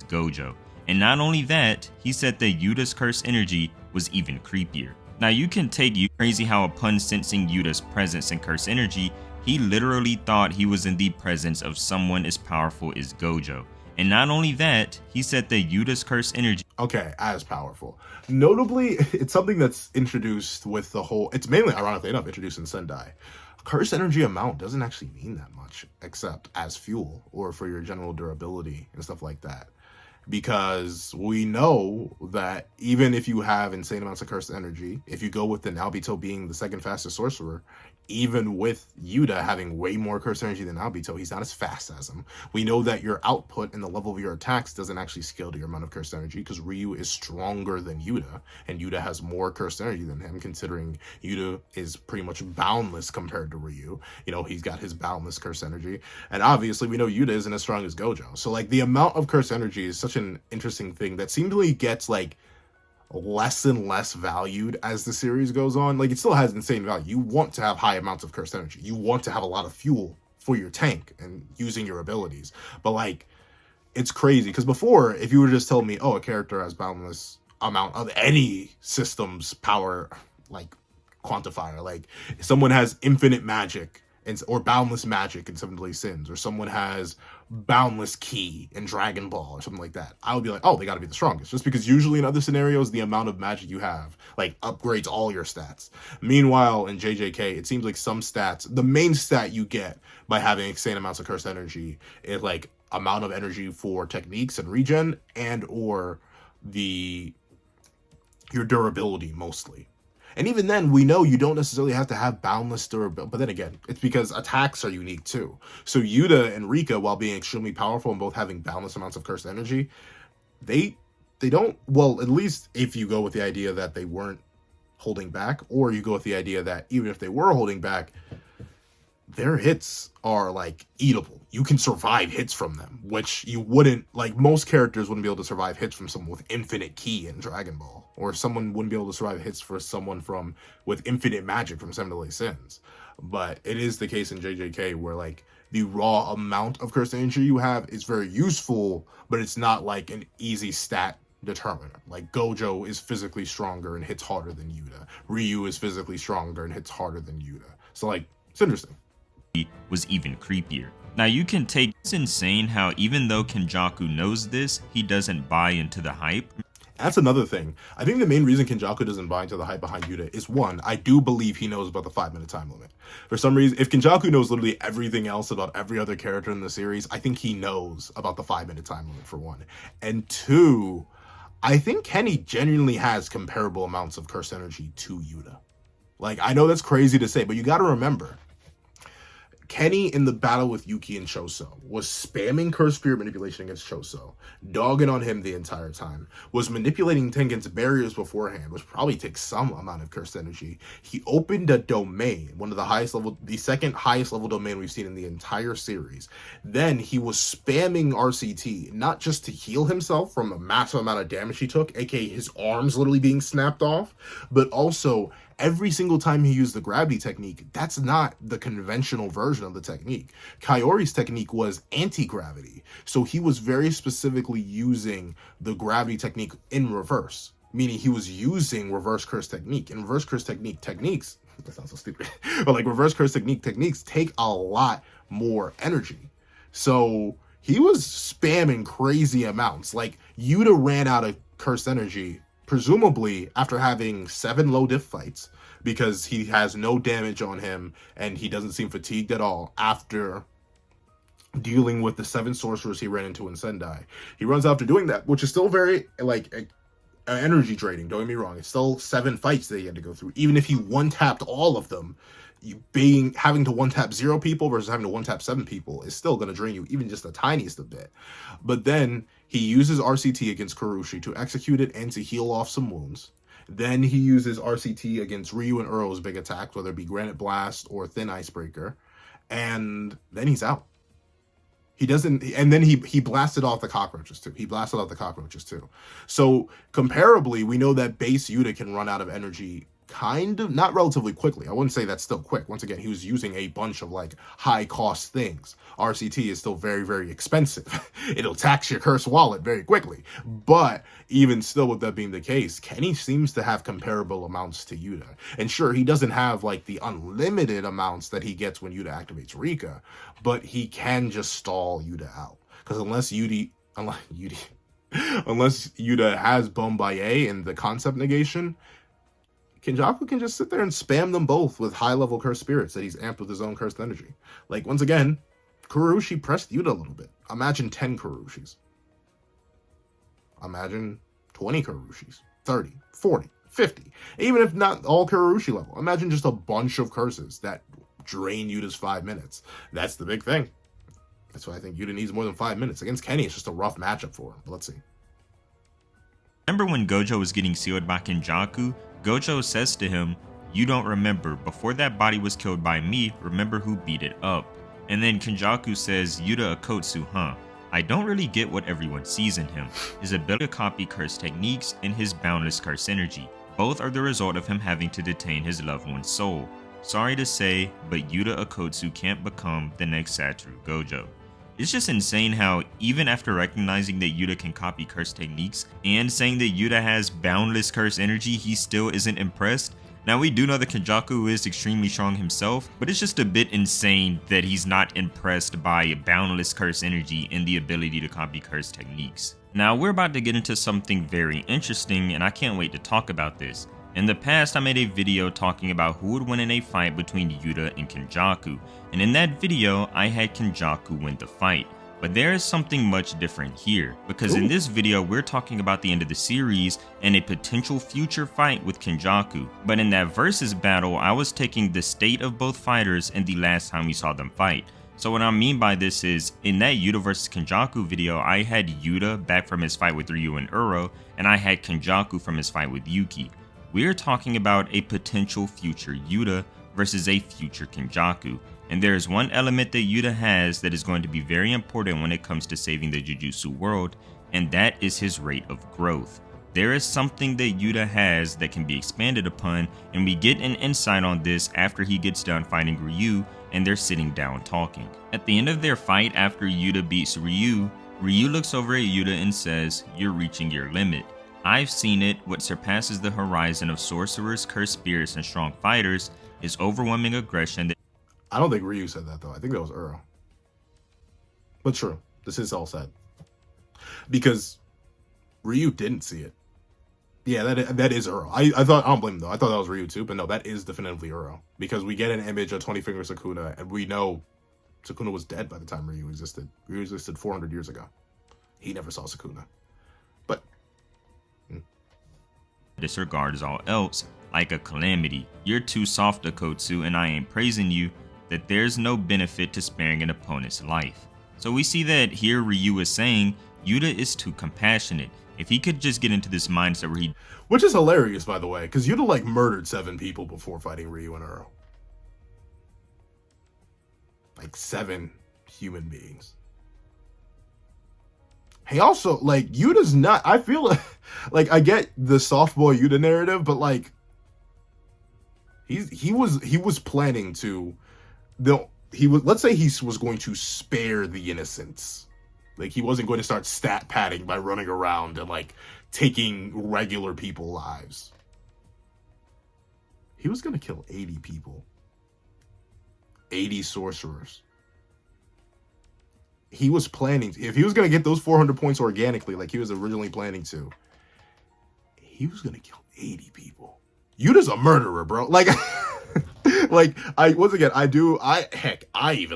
Gojo. And not only that, he said that Yuta's curse energy was even creepier. Now you can take you crazy how upon sensing Yuta's presence and curse energy, he literally thought he was in the presence of someone as powerful as Gojo. And not only that, he said that Yuta's curse energy. Okay, as powerful. Notably, it's something that's introduced with the whole, it's mainly ironically enough introduced in Sendai. Curse energy amount doesn't actually mean that much, except as fuel or for your general durability and stuff like that. Because we know that even if you have insane amounts of cursed energy, if you go with the Naobito being the second fastest sorcerer, even with Yuta having way more cursed energy than Naobito, he's not as fast as him. We know that your output and the level of your attacks doesn't actually scale to your amount of cursed energy, because Ryu is stronger than Yuta, and Yuta has more cursed energy than him, considering Yuta is pretty much boundless compared to Ryu. You know, he's got his boundless cursed energy, and obviously we know Yuta isn't as strong as Gojo. So like the amount of cursed energy is such an interesting thing that seemingly gets like less and less valued as the series goes on. Like, it still has insane value. You want to have high amounts of cursed energy. You want to have a lot of fuel for your tank and using your abilities. But like, it's crazy because before, if you were just telling me, oh, a character has boundless amount of any system's power, like, quantifier. Like, if someone has infinite magic or boundless magic in Seven Deadly Sins, or someone has boundless ki in Dragon Ball or something like that, I would be like, oh, they got to be the strongest, just because usually in other scenarios the amount of magic you have like upgrades all your stats. Meanwhile in JJK, it seems like some stats, the main stat you get by having insane amounts of cursed energy is like amount of energy for techniques and regen, and or your durability mostly. And even then, we know you don't necessarily have to have boundless durability. But then again, it's because attacks are unique too. So Yuta and Rika, while being extremely powerful and both having boundless amounts of cursed energy, they don't, well, at least if you go with the idea that they weren't holding back, or you go with the idea that even if they were holding back, their hits are like eatable. You can survive hits from them, which you wouldn't, like most characters wouldn't be able to survive hits from someone with infinite ki in Dragon Ball, or someone wouldn't be able to survive hits for someone with infinite magic from Seven Deadly Sins. But it is the case in JJK where like the raw amount of cursed energy you have is very useful, but it's not like an easy stat determiner. Like Gojo is physically stronger and hits harder than Yuta. Ryu is physically stronger and hits harder than Yuta. So like, it's interesting. Was even creepier. Now you can take, it's insane how even though Kenjaku knows this, he doesn't buy into the hype. That's another thing. I think the main reason Kenjaku doesn't buy into the hype behind Yuta is, one, I do believe he knows about the 5-minute time limit. For some reason, if Kenjaku knows literally everything else about every other character in the series, I think he knows about the 5-minute time limit, for one. And two, I think Kenny genuinely has comparable amounts of cursed energy to Yuta. Like, I know that's crazy to say, but you gotta remember, Kenny in the battle with Yuki and Choso was spamming Curse Spirit manipulation against Choso, dogging on him the entire time, was manipulating Tengen's barriers beforehand, which probably takes some amount of cursed energy. He opened a domain, one of the highest level, the second highest level domain we've seen in the entire series. Then he was spamming RCT, not just to heal himself from a massive amount of damage he took, aka his arms literally being snapped off, but also every single time he used the gravity technique, that's not the conventional version of the technique. Kaori's technique was anti-gravity. So he was very specifically using the gravity technique in reverse, meaning he was using reverse curse technique. And reverse curse techniques, that sounds so stupid, but like reverse curse techniques take a lot more energy. So he was spamming crazy amounts. Like Yuta ran out of cursed energy presumably after having 7 low diff fights, because he has no damage on him and he doesn't seem fatigued at all after dealing with the 7 sorcerers he ran into in Sendai. He runs after doing that, which is still very like energy draining, don't get me wrong. It's still 7 fights that he had to go through. Even if he one-tapped all of them, having to one-tap 0 people versus having to one-tap 7 people is still going to drain you even just the tiniest a bit. But then he uses RCT against Kurushi to execute it and to heal off some wounds. Then he uses RCT against Ryu and Uro's big attack, whether it be Granite Blast or Thin Icebreaker, and then he's out. He doesn't, and then he blasted off the cockroaches too. So comparably, we know that base Yuta can run out of energy kind of, not relatively quickly. I wouldn't say that's still quick. Once again, he was using a bunch of like high cost things. RCT is still very, very expensive. It'll tax your curse wallet very quickly. But even still, with that being the case, Kenny seems to have comparable amounts to Yuta. And sure, he doesn't have like the unlimited amounts that he gets when Yuta activates Rika, but he can just stall Yuta out. Because unless Yuta has Bombaye and the concept negation, Kenjaku can just sit there and spam them both with high-level cursed spirits that he's amped with his own cursed energy. Like, once again, Kurushi pressed Yuta a little bit. Imagine 10 Kurushis. Imagine 20 Kurushis. 30, 40, 50. Even if not all Kurushi level. Imagine just a bunch of curses that drain Yuta's 5 minutes. That's the big thing. That's why I think Yuta needs more than 5 minutes. Against Kenny, it's just a rough matchup for him. But let's see. Remember when Gojo was getting sealed by Kenjaku? Gojo says to him, "You don't remember. Before that body was killed by me, remember who beat it up." And then Kenjaku says, "Yuta Okkotsu, huh? I don't really get what everyone sees in him. His ability to copy curse techniques and his boundless curse energy. Both are the result of him having to detain his loved one's soul. Sorry to say, but Yuta Okkotsu can't become the next Satoru Gojo." It's just insane how, even after recognizing that Yuta can copy curse techniques and saying that Yuta has boundless curse energy, he still isn't impressed. Now, we do know that Kenjaku is extremely strong himself, but it's just a bit insane that he's not impressed by boundless curse energy and the ability to copy curse techniques. Now, we're about to get into something very interesting, and I can't wait to talk about this. In the past, I made a video talking about who would win in a fight between Yuta and Kenjaku, and in that video, I had Kenjaku win the fight. But there is something much different here, because in this video, we're talking about the end of the series and a potential future fight with Kenjaku. But in that versus battle, I was taking the state of both fighters and the last time we saw them fight. So what I mean by this is, in that Yuta vs Kenjaku video, I had Yuta back from his fight with Ryu and Uro, and I had Kenjaku from his fight with Yuki. We're talking about a potential future Yuta versus a future Kenjaku. And there is one element that Yuta has that is going to be very important when it comes to saving the Jujutsu world, and that is his rate of growth. There is something that Yuta has that can be expanded upon, and we get an insight on this after he gets done fighting Ryu and they're sitting down talking. At the end of their fight after Yuta beats Ryu, Ryu looks over at Yuta and says, "You're reaching your limit. I've seen it. What surpasses the horizon of sorcerers, cursed spirits, and strong fighters is overwhelming aggression." I don't think Ryu said that, though. I think that was Uro. But true. This is all said. Because Ryu didn't see it. Yeah, that is Uro. I don't blame him, though. I thought that was Ryu, too. But no, that is definitively Uro. Because we get an image of 20-finger Sukuna, and we know Sukuna was dead by the time Ryu existed. Ryu existed 400 years ago. He never saw Sukuna. But disregards all else like a calamity. You're too soft, Okkotsu, and I ain't praising you. That there's no benefit to sparing an opponent's life. So we see that here Ryu is saying Yuta is too compassionate. If he could just get into this mindset where he... Which is hilarious, by the way, because Yuta, like, murdered 7 people before fighting Ryu and Uro. Like, 7 human beings. He also, like, Yuta's not... I feel like I get the soft boy Yuta narrative, but, like, he was planning to... let's say he was going to spare the innocents. Like, he wasn't going to start stat padding by running around and, like, taking regular people lives. He was going to kill 80 people. 80 sorcerers. He was planning, if he was going to get those 400 points organically, like he was originally planning to, he was going to kill 80 people. Yuta's a murderer, bro. Like... Like, I even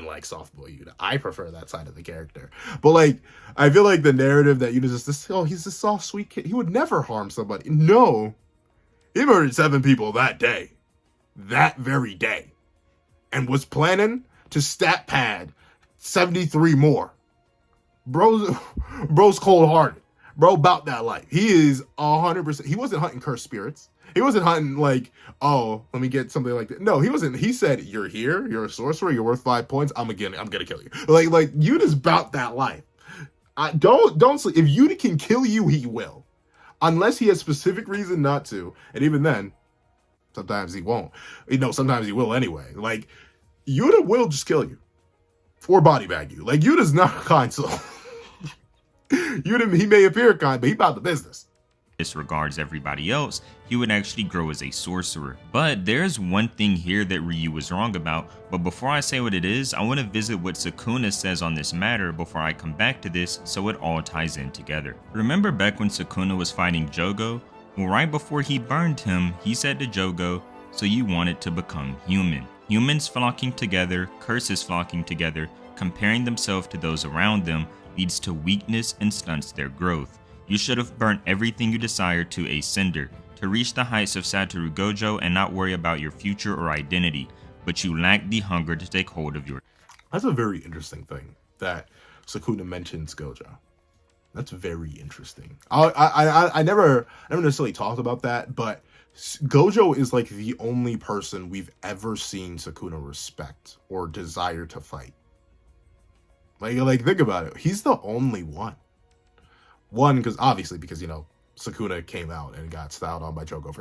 like softboy Yuta. I prefer that side of the character. But, like, I feel like the narrative that Yuta's just this, oh, he's this soft, sweet kid. He would never harm somebody. No. He murdered 7 people that day. That very day. And was planning to stat pad 73 more. Bro's cold-hearted. Bro about that life. He is 100%. He wasn't hunting cursed spirits. He wasn't hunting like, oh, let me get something like that. No, he wasn't. He said, "You're here. You're a sorcerer. You're worth 5 points. I'm gonna kill you." Like Yuta's about that life. Don't sleep. If Yuta can kill you, he will, unless he has specific reason not to. And even then, sometimes he won't. Sometimes he will anyway. Like, Yuta will just kill you or body bag you. Like, Yuta's not a kind soul. Yuta, he may appear kind, but he about the business. Disregards everybody else, he would actually grow as a sorcerer. But there's one thing here that Ryu was wrong about, but before I say what it is, I want to visit what Sukuna says on this matter before I come back to this, so it all ties in together. Remember back when Sukuna was fighting Jogo? Well, right before he burned him, he said to Jogo, "So you wanted to become human." Humans flocking together, curses flocking together, comparing themselves to those around them leads to weakness and stunts their growth. You should have burnt everything you desire to a cinder, to reach the heights of Satoru Gojo and not worry about your future or identity, but you lack the hunger to take hold of your... That's a very interesting thing that Sukuna mentions Gojo. That's very interesting. I never necessarily talked about that, but Gojo is like the only person we've ever seen Sukuna respect or desire to fight. Like think about it. He's the only one. One, because Sukuna came out and got styled on by Gojo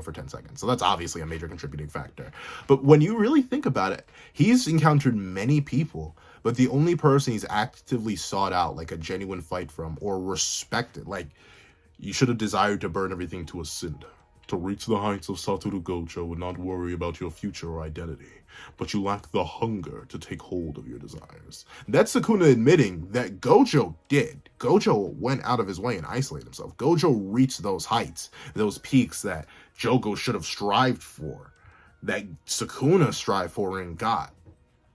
for 10 seconds. So that's obviously a major contributing factor. But when you really think about it, he's encountered many people but the only person he's actively sought out like a genuine fight from or respected, like, you should have desired to burn everything to a cinder, to reach the heights of Satoru Gojo and not worry about your future or identity, but you lack the hunger to take hold of your desires. That's Sukuna admitting that Gojo did. Gojo went out of his way and isolated himself. Gojo reached those heights, those peaks that Jogo should have strived for, that Sukuna strived for and got.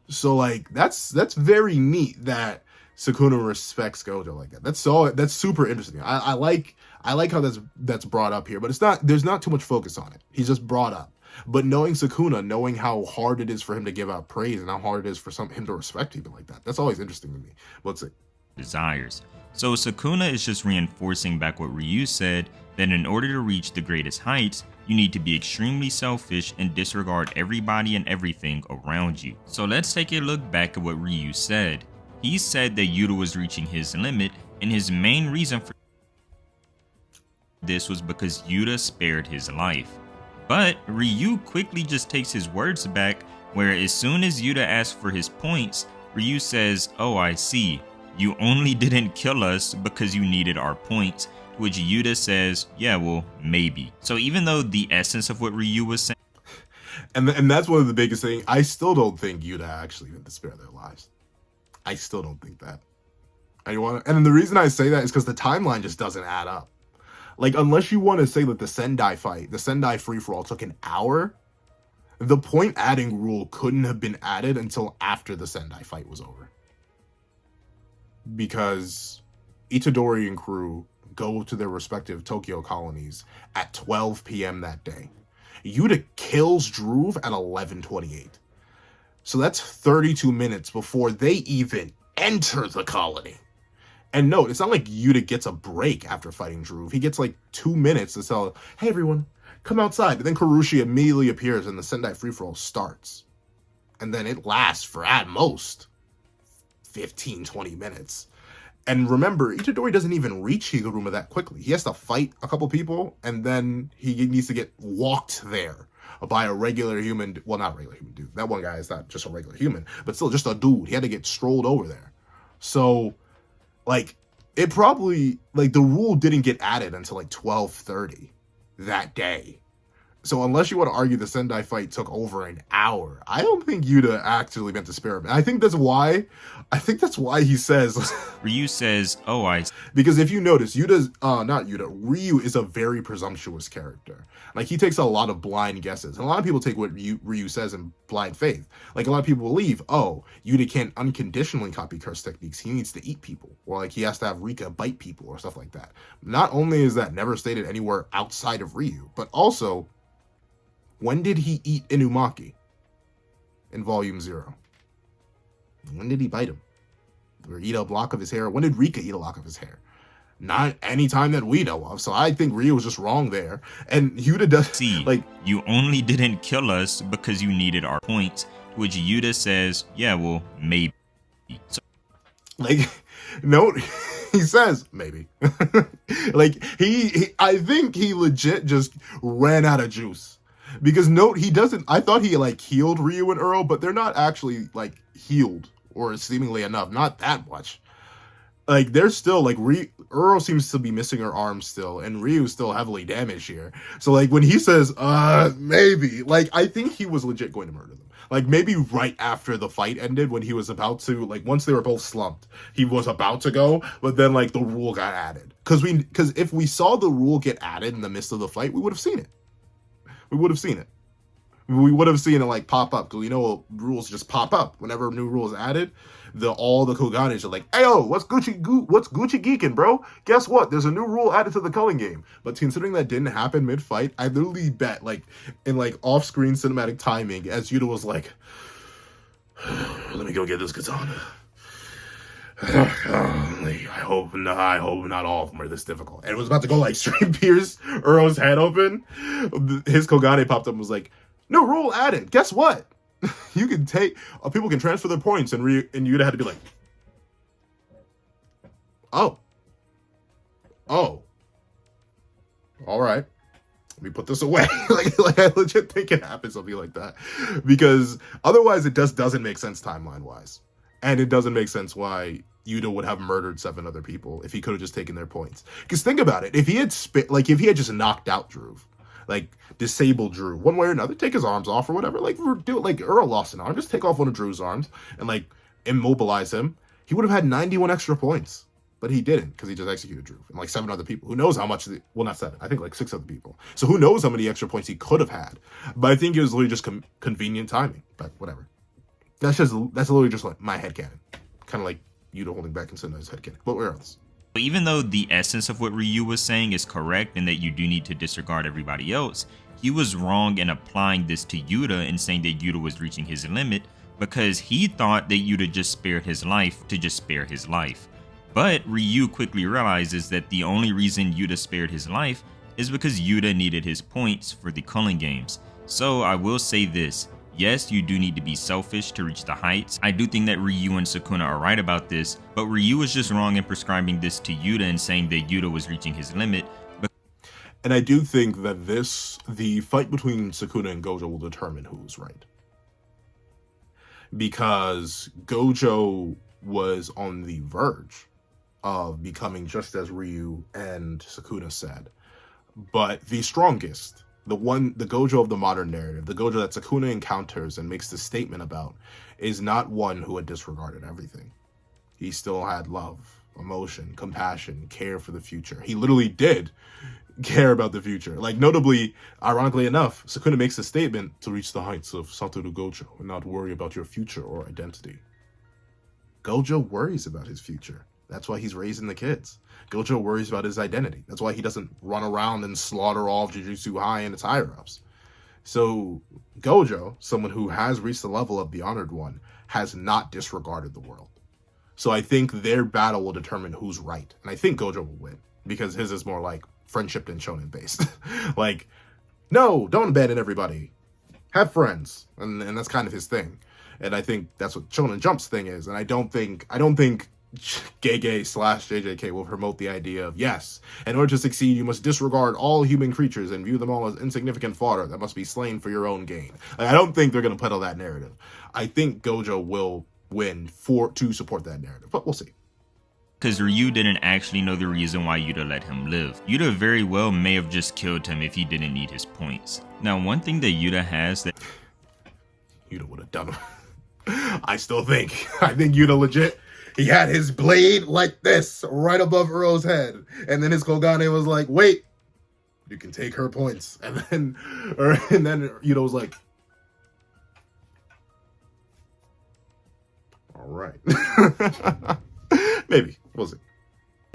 So, like, that's very neat that Sukuna respects Gojo like that. That's super interesting. I like how that's brought up here, but there's not too much focus on it. He's just brought up. But knowing Sukuna, knowing how hard it is for him to give out praise and how hard it is for him to respect people like that's always interesting to me. Let's see. Desires. So Sukuna is just reinforcing back what Ryu said, that in order to reach the greatest heights, you need to be extremely selfish and disregard everybody and everything around you. So let's take a look back at what Ryu said. He said that Yuta was reaching his limit, and his main reason for this was because Yuta spared his life. But Ryu quickly just takes his words back, where as soon as Yuta asks for his points, Ryu says, "Oh, I see. You only didn't kill us because you needed our points," which Yuta says, "Yeah, well, maybe." So even though the essence of what Ryu was saying, and that's one of the biggest things, I still don't think Yuta actually meant to spare their lives. I still don't think that. And the reason I say that is because the timeline just doesn't add up. Like, unless you want to say that the Sendai fight, the Sendai free-for-all took an hour, the point adding rule couldn't have been added until after the Sendai fight was over. Because Itadori and crew go to their respective Tokyo colonies at 12 p.m. that day. Yuta kills Druve at 11:28. So that's 32 minutes before they even enter the colony. And note, it's not like Yuta gets a break after fighting Druve. He gets like 2 minutes to tell, "Hey everyone, come outside." But then Kurushi immediately appears and the Sendai free-for-all starts. And then it lasts for at most 15-20 minutes. And remember, Itadori doesn't even reach Higuruma that quickly. He has to fight a couple people, and then he needs to get walked there by a regular human. Well, not a regular human dude. That one guy is not just a regular human, but still just a dude. He had to get strolled over there. So, like, it probably, like, the rule didn't get added until like 12:30 that day. So unless you want to argue the Sendai fight took over an hour, I don't think Yuta actually meant to spare him. And I think that's why he says Ryu says, "Oh, I..." Because if you notice, Ryu is a very presumptuous character. Like, he takes a lot of blind guesses. And a lot of people take what Ryu says in blind faith. Like, a lot of people believe, oh, Yuta can't unconditionally copy curse techniques. He needs to eat people. Or, like, he has to have Rika bite people or stuff like that. Not only is that never stated anywhere outside of Ryu, but also, when did he eat Inumaki in Volume 0? When did he bite him? Or eat a lock of his hair? When did Rika eat a lock of his hair? Not any time that we know of. So I think Ryu was just wrong there. And Yuta does... "See, like, you only didn't kill us because you needed our points," which Yuta says, "Yeah, well, maybe." So, like, note, he says, maybe. Like, I think he legit just ran out of juice. Because note, he doesn't... I thought he, like, healed Ryu and Earl, but they're not actually, like, healed. Or seemingly enough. Not that much. Like, they're still, like, Earl seems to be missing her arm still, and Ryu's still heavily damaged here. So, like, when he says, maybe, like, I think he was legit going to murder them. Like, maybe right after the fight ended, when he was about to, like, once they were both slumped, he was about to go, but then, like, the rule got added. Because if we saw the rule get added in the midst of the fight, we would have seen it. We would have seen it. We would have seen it, like, pop up. Because, you know, rules just pop up. Whenever a new rule is added, all the Koganes are like, "Ayo, what's Gucci geeking, bro? Guess what? There's a new rule added to the culling game." But considering that didn't happen mid-fight, I literally bet, like, in, like, off-screen cinematic timing, as Yuta was like, "Let me go get this katana. I hope not all of them are this difficult." And it was about to go, like, straight pierce Earl's head open. His Kogane popped up and was like, "No rule added. Guess what? You can take... people can transfer their points." And Yuta had to be like, Oh. All right. Let me put this away. like I legit think it happened, something like that. Because otherwise it just doesn't make sense timeline-wise. And it doesn't make sense why Yuta would have murdered 7 other people if he could have just taken their points. Because think about it, if he had if he had just knocked out Drew, like disabled Drew one way or another, take his arms off or whatever, like do it like Earl lost an arm, just take off one of Drew's arms and like immobilize him, he would have had 91 extra points. But he didn't, because he just executed Drew and like 7 other people. Who knows how much? Well, not 7. I think like 6 other people. So who knows how many extra points he could have had? But I think it was literally just convenient timing. But whatever. That's literally just like my headcanon. Kind of like Yuta holding back in Sendai's headcanon. But where else? Even though the essence of what Ryu was saying is correct and that you do need to disregard everybody else, he was wrong in applying this to Yuta and saying that Yuta was reaching his limit, because he thought that Yuta just spared his life to just spare his life. But Ryu quickly realizes that the only reason Yuta spared his life is because Yuta needed his points for the culling games. So I will say this, yes, you do need to be selfish to reach the heights. I do think that Ryu and Sukuna are right about this, but Ryu was just wrong in prescribing this to Yuta and saying that Yuta was reaching his limit. And I do think that the fight between Sukuna and Gojo will determine who was right. Because Gojo was on the verge of becoming just as Ryu and Sukuna said. But the strongest, the Gojo of the modern narrative, the Gojo that Sukuna encounters and makes the statement about, is not one who had disregarded everything. He still had love, emotion, compassion, care for the future. He literally did care about the future. Like, notably, ironically enough, Sukuna makes the statement to reach the heights of Satoru Gojo and not worry about your future or identity. Gojo worries about his future. That's why he's raising the kids. Gojo worries about his identity. That's why he doesn't run around and slaughter all of Jujutsu High and its higher-ups. So Gojo, someone who has reached the level of the Honored One, has not disregarded the world. So I think their battle will determine who's right. And I think Gojo will win, because his is more like friendship and shonen based. Like, no, don't abandon everybody. Have friends. And that's kind of his thing. And I think that's what Shonen Jump's thing is. And I don't think Gege/JJK will promote the idea of, yes, in order to succeed, you must disregard all human creatures and view them all as insignificant fodder that must be slain for your own gain. Like, I don't think they're going to peddle that narrative. I think Gojo will win to support that narrative, but we'll see. Because Ryu didn't actually know the reason why Yuta let him live. Yuta very well may have just killed him if he didn't need his points. Now, one thing that Yuta has that Yuta would have done him. I think Yuta legit, he had his blade like this right above Uro's head, and then his Kogane was like, wait, you can take her points. And then Yuta was like, all right. Maybe, we'll see.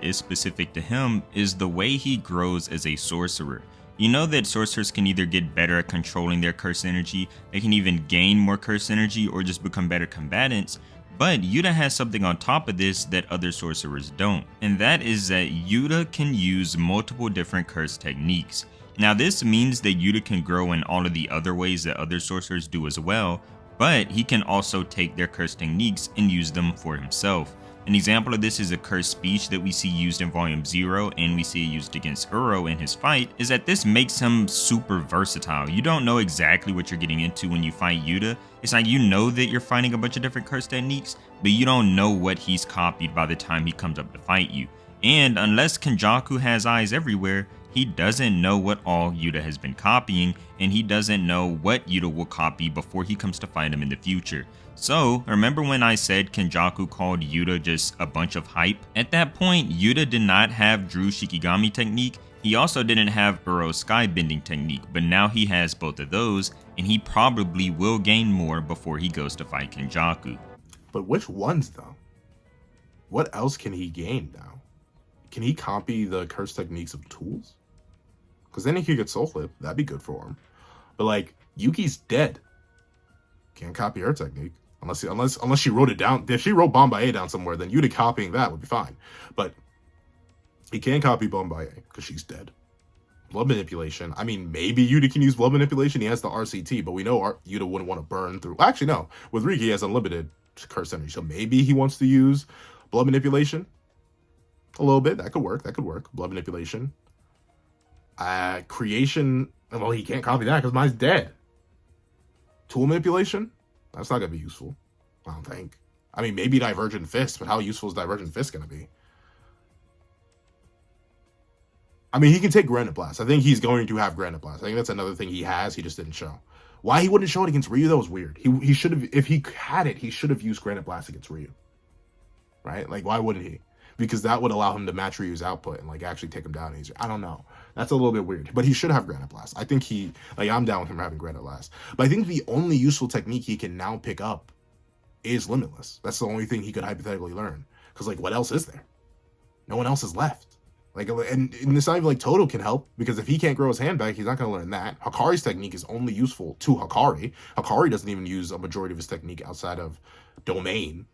is specific to him is the way he grows as a sorcerer. You know that sorcerers can either get better at controlling their curse energy, they can even gain more curse energy, or just become better combatants. But Yuta has something on top of this that other sorcerers don't, and that is that Yuta can use multiple different curse techniques. Now this means that Yuta can grow in all of the other ways that other sorcerers do as well, but he can also take their curse techniques and use them for himself. An example of this is a cursed speech that we see used in Volume 0 and we see it used against Uro in his fight, is that this makes him super versatile. You don't know exactly what you're getting into when you fight Yuta. It's like you know that you're fighting a bunch of different curse techniques, but you don't know what he's copied by the time he comes up to fight you. And unless Kenjaku has eyes everywhere, he doesn't know what all Yuta has been copying, and he doesn't know what Yuta will copy before he comes to fight him in the future. So, remember when I said Kenjaku called Yuta just a bunch of hype? At that point, Yuta did not have Drew's Shikigami technique, he also didn't have Uro's skybending technique, but now he has both of those, and he probably will gain more before he goes to fight Kenjaku. But which ones though? What else can he gain now? Can he copy the curse techniques of tools? Because then he could get Soul Flip, that'd be good for him. But like, Yuki's dead. Can't copy her technique. Unless she wrote it down. If she wrote Bombaye down somewhere, then Yuta copying that would be fine. But he can't copy Bombaye because she's dead. Blood manipulation. I mean, maybe Yuta can use blood manipulation. He has the RCT, but we know Yuta wouldn't want to burn through. Actually, no. With Riki, he has unlimited curse energy, so maybe he wants to use blood manipulation a little bit. That could work. Blood manipulation. Creation. Well, he can't copy that because mine's dead. Tool manipulation. That's not gonna be useful, I don't think. I mean, maybe Divergent Fist, but how useful is Divergent Fist going to be? I mean, he can take Granite Blast. I think he's going to have Granite Blast. I think that's another thing he has. He just didn't show. Why he wouldn't show it against Ryu, though, was weird. He should have, if he had it, he should have used Granite Blast against Ryu. Right? Like, why wouldn't he? Because that would allow him to match Ryu's output and, like, actually take him down easier. I don't know. That's a little bit weird. But he should have Granite Blast. I think I'm down with him having Granite Blast. But I think the only useful technique he can now pick up is Limitless. That's the only thing he could hypothetically learn. Because, like, what else is there? No one else is left. Like, and it's not even like Toto can help, because if he can't grow his hand back, he's not going to learn that. Hakari's technique is only useful to Hakari. Hakari doesn't even use a majority of his technique outside of Domain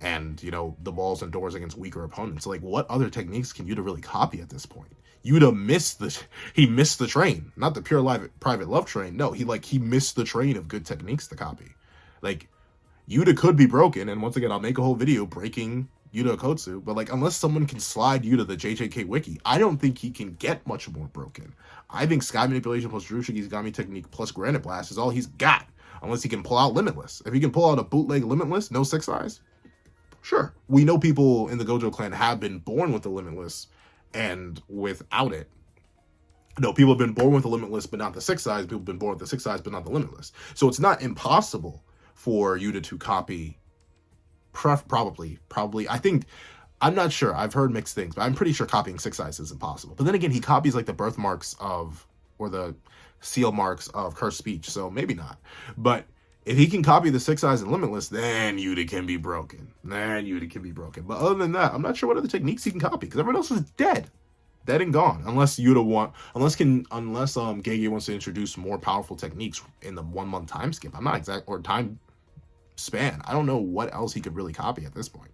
and, you know, the walls and doors against weaker opponents. Like, what other techniques can Yuta really copy at this point? Yuta missed the train. Not the pure private love train. No, he missed the train of good techniques to copy. Like, Yuta could be broken, and once again, I'll make a whole video breaking Yuta Okkotsu, but like, unless someone can slide Yuta the JJK wiki, I don't think he can get much more broken. I think Sky Manipulation plus Drushiki's Gami technique plus Granite Blast is all he's got, unless he can pull out Limitless. If he can pull out a bootleg Limitless, no 6-eyes, sure. We know people in the Gojo clan have been born with the Limitless and without it. No, people have been born with the Limitless but not the 6-eyes. People have been born with the 6-eyes but not the Limitless. So it's not impossible for Yuta to copy. Probably. I'm not sure. I've heard mixed things, but I'm pretty sure copying 6-eyes is impossible. But then again, he copies like the birthmarks of, or the seal marks of Cursed Speech, so maybe not. But if he can copy the 6-eyes and Limitless, then Yuta can be broken. But other than that, I'm not sure what other techniques he can copy, because everyone else is dead and gone. Unless Gege wants to introduce more powerful techniques in the 1 month time skip. I'm not exact, or time span. I don't know what else he could really copy at this point.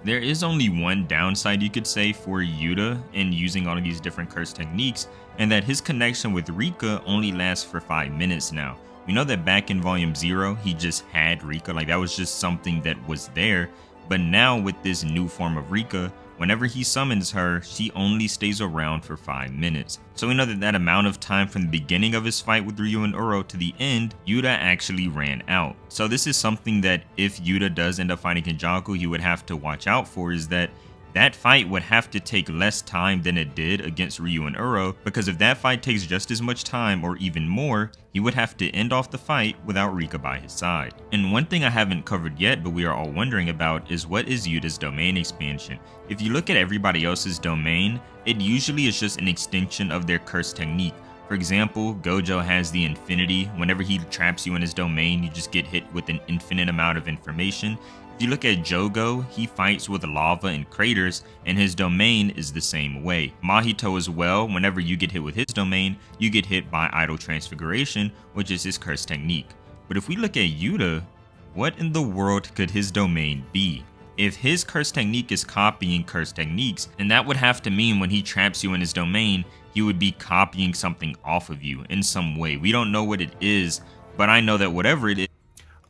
There is only one downside, you could say, for Yuta in using all of these different curse techniques, and that his connection with Rika only lasts for 5 minutes now. We know that back in Volume 0, he just had Rika, like that was just something that was there, but now with this new form of Rika, whenever he summons her, she only stays around for 5 minutes. So we know that amount of time from the beginning of his fight with Ryu and Uro to the end, Yuta actually ran out. So this is something that if Yuta does end up fighting Kenjaku, he would have to watch out for, is that fight would have to take less time than it did against Ryu and Uro, because if that fight takes just as much time or even more, he would have to end off the fight without Rika by his side. And one thing I haven't covered yet, but we are all wondering about, is what is Yuta's domain expansion? If you look at everybody else's domain, it usually is just an extension of their curse technique. For example, Gojo has the Infinity. Whenever he traps you in his domain, you just get hit with an infinite amount of information. If you look at Jogo, he fights with lava and craters, and his domain is the same way. Mahito as well, whenever you get hit with his domain, you get hit by Idol Transfiguration, which is his curse technique. But if we look at Yuta, what in the world could his domain be? If his curse technique is copying curse techniques, and that would have to mean when he traps you in his domain, he would be copying something off of you in some way. We don't know what it is, but I know that whatever it is...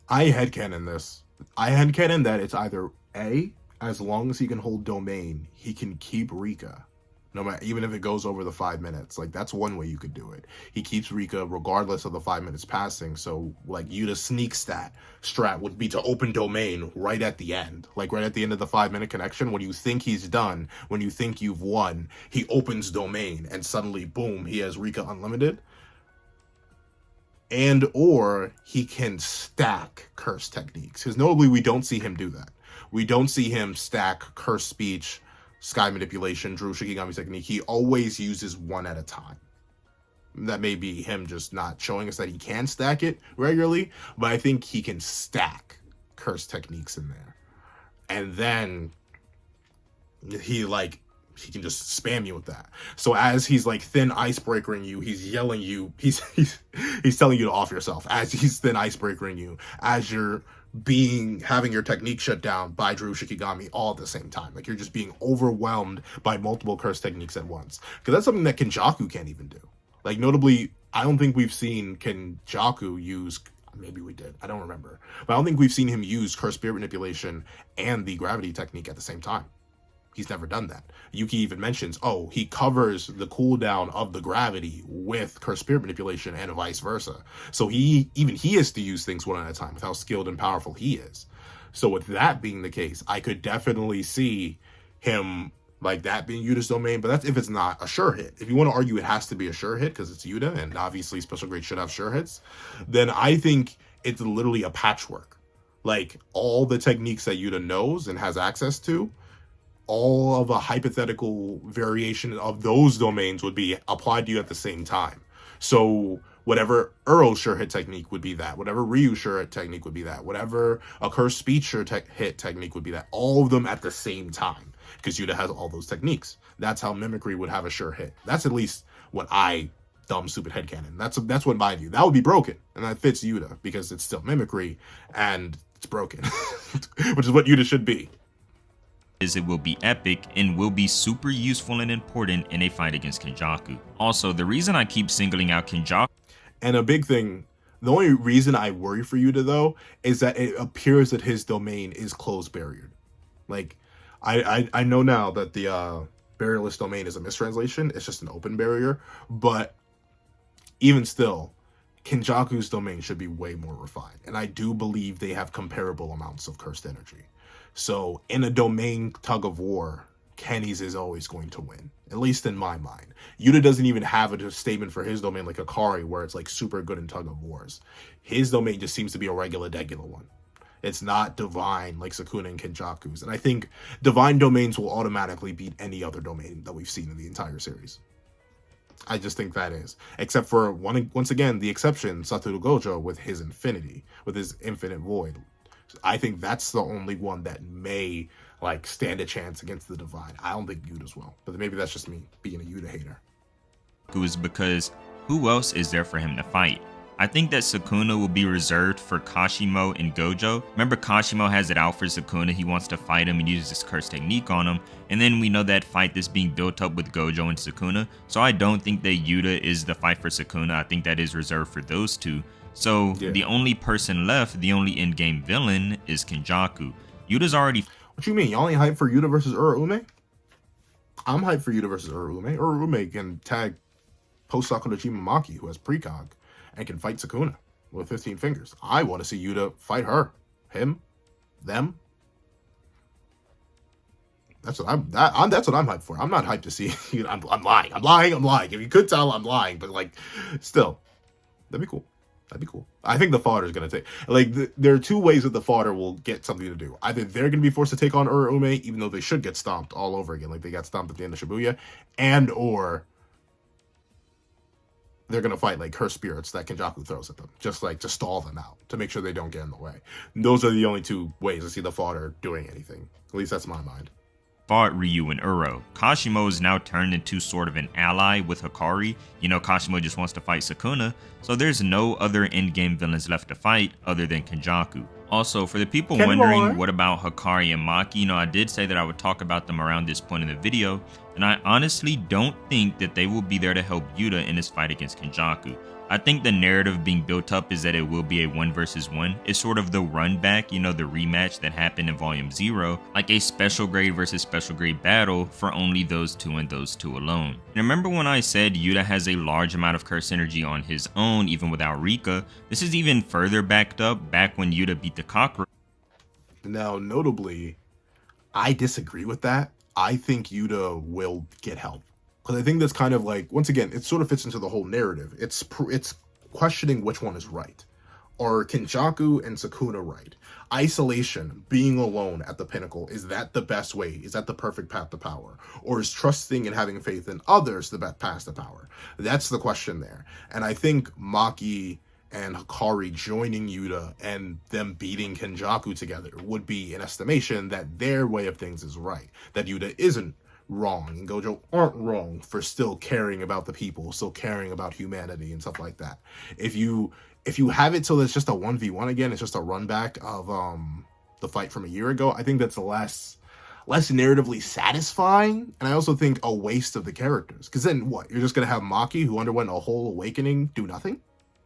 I headcanon this. I headcanon that it's either A, as long as he can hold domain, he can keep Rika. No matter, even if it goes over the 5 minutes. Like, that's one way you could do it. He keeps Rika regardless of the 5 minutes passing. So, like, Yuta's sneak strat would be to open domain right at the end. Like, right at the end of the 5 minute connection, when you think he's done, when you think you've won, he opens domain, and suddenly, boom, he has Rika unlimited. And or he can stack curse techniques. Because notably, we don't see him do that. We don't see him stack curse speech, Sky Manipulation, Drew Shikigami technique. He always uses one at a time. That may be him just not showing us that he can stack it regularly, but I think he can stack curse techniques in there. And then he can just spam you with that. So as he's like thin icebreakering you, he's yelling you, he's telling you to off yourself as he's thin icebreakering you, as you're having your technique shut down by Drew Shikigami all at the same time. Like, you're just being overwhelmed by multiple curse techniques at once. Because that's something that Kenjaku can't even do. Like, notably, I don't think we've seen Kenjaku use, maybe we did, I don't remember, but I don't think we've seen him use curse spirit manipulation and the gravity technique at the same time. He's never done that. Yuki even mentions, oh, he covers the cooldown of the gravity with curse spirit manipulation and vice versa. So he has to use things one at a time with how skilled and powerful he is. So with that being the case, I could definitely see him like that being Yuta's domain, but that's if it's not a sure hit. If you want to argue it has to be a sure hit because it's Yuta, and obviously special grade should have sure hits, then I think it's literally a patchwork. Like all the techniques that Yuta knows and has access to, all of a hypothetical variation of those domains would be applied to you at the same time. So whatever Uro's sure hit technique would be that, whatever Ryu's sure hit technique would be that, whatever a cursed speech sure hit technique would be that, all of them at the same time, because Yuta has all those techniques. That's how mimicry would have a sure hit. That's at least what I, dumb stupid headcanon, that's what my view. That would be broken, and that fits Yuta because it's still mimicry and it's broken, which is what Yuta should be. It will be epic and will be super useful and important in a fight against Kenjaku. Also, the reason I keep singling out Kenjaku, and a big thing, the only reason I worry for Yuta though is that it appears that his domain is closed barriered. Like I know now that the barrierless domain is a mistranslation, it's just an open barrier, but even still, Kenjaku's domain should be way more refined, and I do believe they have comparable amounts of cursed energy. So in a domain tug of war, Kenny's is always going to win, at least in my mind. Yuta doesn't even have a statement for his domain like Akari, where it's like super good in tug of wars. His domain just seems to be a degular one. It's not divine like Sukuna and Kenjaku's. And I think divine domains will automatically beat any other domain that we've seen in the entire series. I just think that is. Except for, once again, the exception, Satoru Gojo with his infinity, with his infinite void. I think that's the only one that may like stand a chance against the divine. I don't think Yuta's will, but maybe that's just me being a Yuta hater. Is because who else is there for him to fight? I think that Sukuna will be reserved for Kashimo and Gojo. Remember, Kashimo has it out for Sukuna. He wants to fight him and uses this curse technique on him. And then we know that fight that's being built up with Gojo and Sukuna. So I don't think that Yuta is the fight for Sukuna. I think that is reserved for those two. So yeah. The only person left, the only in-game villain, is Kenjaku. Yuta's already... What you mean? Y'all ain't hyped for Yuta versus Uraume? I'm hyped for Yuta versus Uraume. Uraume can tag post-Sakurajima Maki, who has precog, and can fight Sukuna with 15 fingers. I want to see Yuta fight her. Him. Them. That's what I'm hyped for. I'm not hyped to see Yuta. I'm lying. If you could tell, I'm lying. But like, still, that'd be cool. I think the fodder is going to take... Like, there are two ways that the fodder will get something to do. Either they're going to be forced to take on Uraume, even though they should get stomped all over again, like they got stomped at the end of Shibuya, and or they're going to fight, like, her spirits that Kenjaku throws at them, just to stall them out, to make sure they don't get in the way. And those are the only two ways I see the fodder doing anything. At least that's my mind. Fought Ryu and Uro. Kashimo is now turned into sort of an ally with Hikari. You know, Kashimo just wants to fight Sukuna, so there's no other endgame villains left to fight other than Kenjaku. Also, for the people wondering what about Hikari and Maki, you know, I did say that I would talk about them around this point in the video, and I honestly don't think that they will be there to help Yuta in his fight against Kenjaku. I think the narrative being built up is that it will be a 1 versus 1. It's sort of the run back, you know, the rematch that happened in Volume 0, like a special grade versus special grade battle for only those two and those two alone. And remember when I said Yuta has a large amount of curse energy on his own, even without Rika? This is even further backed up back when Yuta beat the cockroach. Now, notably, I disagree with that. I think Yuta will get help. Because I think that's kind of like, once again, it sort of fits into the whole narrative. It's questioning which one is right. Are Kenjaku and Sukuna right? Isolation, being alone at the pinnacle, is that the best way? Is that the perfect path to power? Or is trusting and having faith in others the best path to power? That's the question there. And I think Maki and Hikari joining Yuta and them beating Kenjaku together would be an estimation that their way of things is right. That Yuta isn't wrong and Gojo aren't wrong for still caring about the people, still caring about humanity and stuff like that. If you have it so that it's just a 1v1 again, it's just a run back of the fight from a year ago, I think that's less narratively satisfying, and I also think a waste of the characters. Because then what? You're just gonna have Maki, who underwent a whole awakening, do nothing?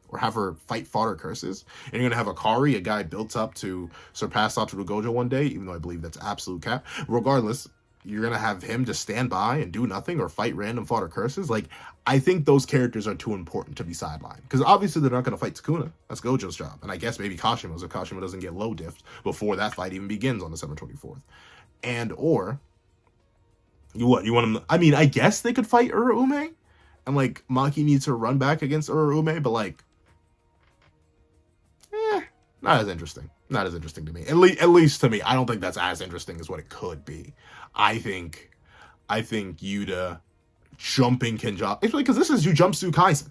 Or have her fight fodder curses? And you're gonna have Akari, a guy built up to surpass Satoru Gojo one day, even though I believe that's absolute cap. Regardless, you're gonna have him just stand by and do nothing or fight random fodder curses. Like, I think those characters are too important to be sidelined, because obviously they're not gonna fight Sukuna. That's Gojo's job, and I guess maybe Kashima's if Kashima doesn't get low diffed before that fight even begins on December 24th. And or you want them? I mean, I guess they could fight Uraume, and like Maki needs to run back against Uraume, but like, not as interesting. Not as interesting to me. At least to me. I don't think that's as interesting as what it could be. I think Yuta jumping Kenjaku, especially because this is Jujutsu Kaisen.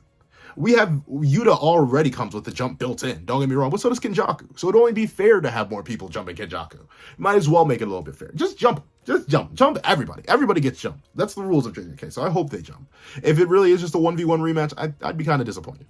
We have Yuta already comes with the jump built in. Don't get me wrong, but so does Kenjaku. So it'd only be fair to have more people jumping Kenjaku. Might as well make it a little bit fair. Just jump. Jump everybody. Everybody gets jumped. That's the rules of JJK. So I hope they jump. If it really is just a 1v1 rematch, I'd be kind of disappointed.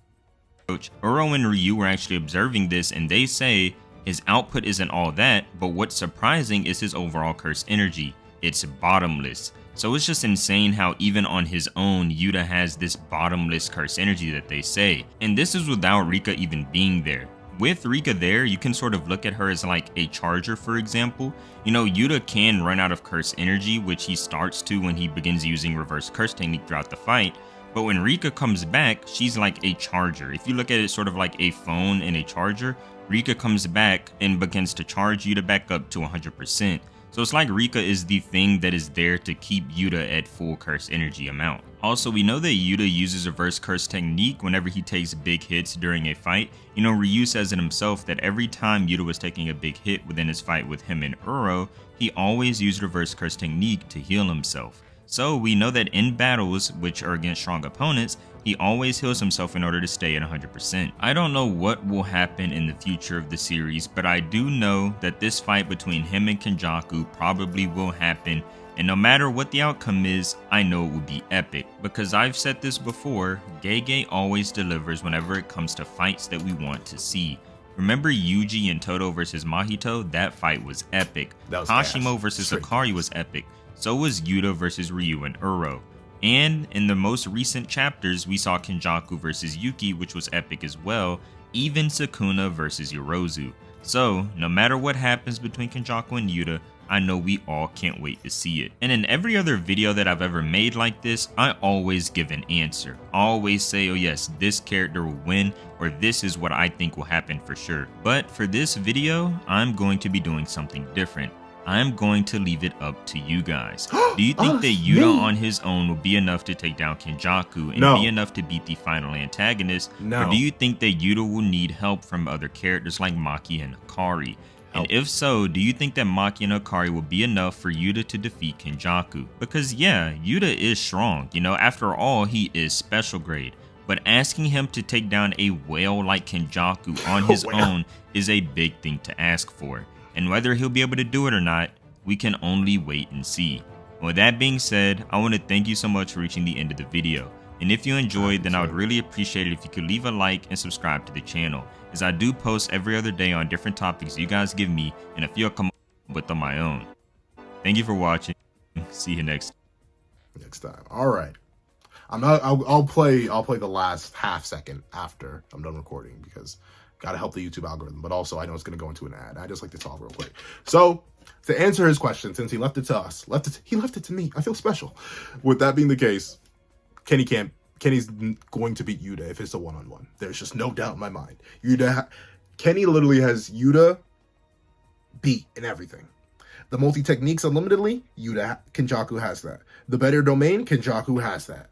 Uro and Ryu were actually observing this, and they say his output isn't all that, but what's surprising is his overall curse energy. It's bottomless. So it's just insane how even on his own, Yuta has this bottomless curse energy that they say. And this is without Rika even being there. With Rika there, you can sort of look at her as like a charger, for example. You know, Yuta can run out of curse energy, which he starts to when he begins using reverse curse technique throughout the fight. But when Rika comes back, she's like a charger. If you look at it sort of like a phone and a charger, Rika comes back and begins to charge Yuta back up to 100%. So it's like Rika is the thing that is there to keep Yuta at full curse energy amount. Also, we know that Yuta uses reverse curse technique whenever he takes big hits during a fight. You know, Ryu says it himself that every time Yuta was taking a big hit within his fight with him and Uro, he always used reverse curse technique to heal himself. So we know that in battles, which are against strong opponents, he always heals himself in order to stay at 100%. I don't know what will happen in the future of the series, but I do know that this fight between him and Kenjaku probably will happen, and no matter what the outcome is, I know it will be epic. Because I've said this before, Gege always delivers whenever it comes to fights that we want to see. Remember Yuji and Todo versus Mahito? That fight was epic. Hashimo versus Akari was epic. So was Yuta versus Ryu and Uro. And in the most recent chapters, we saw Kenjaku versus Yuki, which was epic as well, even Sukuna versus Yorozu. So, no matter what happens between Kenjaku and Yuta, I know we all can't wait to see it. And in every other video that I've ever made like this, I always give an answer. I always say, oh yes, this character will win, or this is what I think will happen for sure. But for this video, I'm going to be doing something different. I'm going to leave it up to you guys. Do you think that Yuta on his own will be enough to take down Kenjaku and be enough to beat the final antagonist? Or do you think that Yuta will need help from other characters like Maki and Akari? And if so, do you think that Maki and Akari will be enough for Yuta to defeat Kenjaku? Because yeah, Yuta is strong. You know, after all, he is special grade. But asking him to take down a whale like Kenjaku on his own is a big thing to ask for. And whether he'll be able to do it or not, we can only wait and see. With that being said, I want to thank you so much for reaching the end of the video. And if you enjoyed, then I would really appreciate it if you could leave a like and subscribe to the channel, as I do post every other day on different topics you guys give me and a few I'll come up with on my own. Thank you for watching. See you next time. All right. I'll play the last half second after I'm done recording, because gotta help the YouTube algorithm, but also I know it's gonna go into an ad. I just like to talk real quick. So to answer his question, since he left it to us, he left it to me. I feel special. With that being the case, Kenny's going to beat Yuta if it's a one-on-one. There's just no doubt in my mind. Kenny literally has Yuta beat in everything. The multi-techniques unlimitedly, Kenjaku has that. The better domain, Kenjaku has that.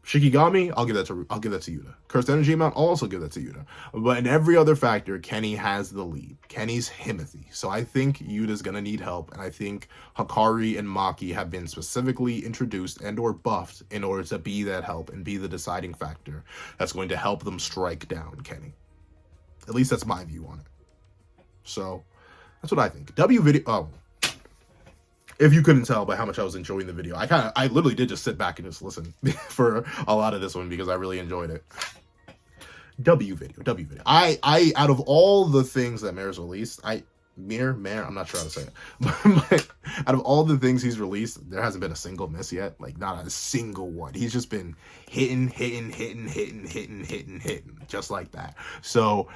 Shikigami, I'll give that to Yuta. Cursed energy amount, I'll also give that to Yuta. But in every other factor, Kenny has the lead. Kenny's Himothy. So I think Yuta's gonna need help, and I think Akari and Maki have been specifically introduced and or buffed in order to be that help and be the deciding factor that's going to help them strike down Kenny. At least that's my view on it. So that's what I think. If you couldn't tell by how much I was enjoying the video, I literally did just sit back and just listen for a lot of this one because I really enjoyed it. W video. I out of all the things that Mayor's released, I'm not sure how to say it. But out of all the things he's released, there hasn't been a single miss yet. Like, not a single one. He's just been hitting, just like that. So,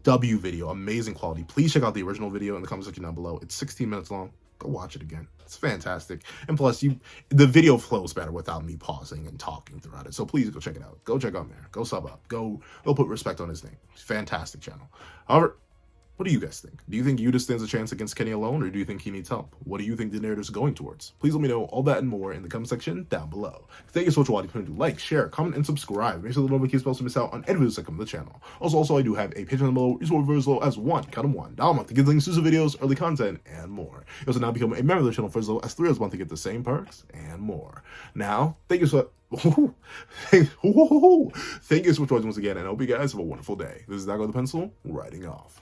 W video, amazing quality. Please check out the original video in the comment section down below. It's 16 minutes long. go watch it again. It's fantastic. And plus, the video flows better without me pausing and talking throughout it. So please go check it out. Go check out there. Go sub up. Go put respect on his name. Fantastic channel. However, what do you guys think? Do you think Yuta stands a chance against Kenny alone, or do you think he needs help? What do you think the narrative's going towards? Please let me know all that and more in the comment section down below. Thank you so much for watching. Please do like, share, comment, and subscribe. Make sure the notifications bell to miss out on any videos that come to the channel. Also, I do have a Patreon below. Use more as low as $1 $1 a month to get links to videos, early content, and more. You also now become a member of the channel for as low as $3 a month to get the same perks and more. Now, thank you so thank you so much for watching once again, and I hope you guys have a wonderful day. This is Dago the Pencil, writing off.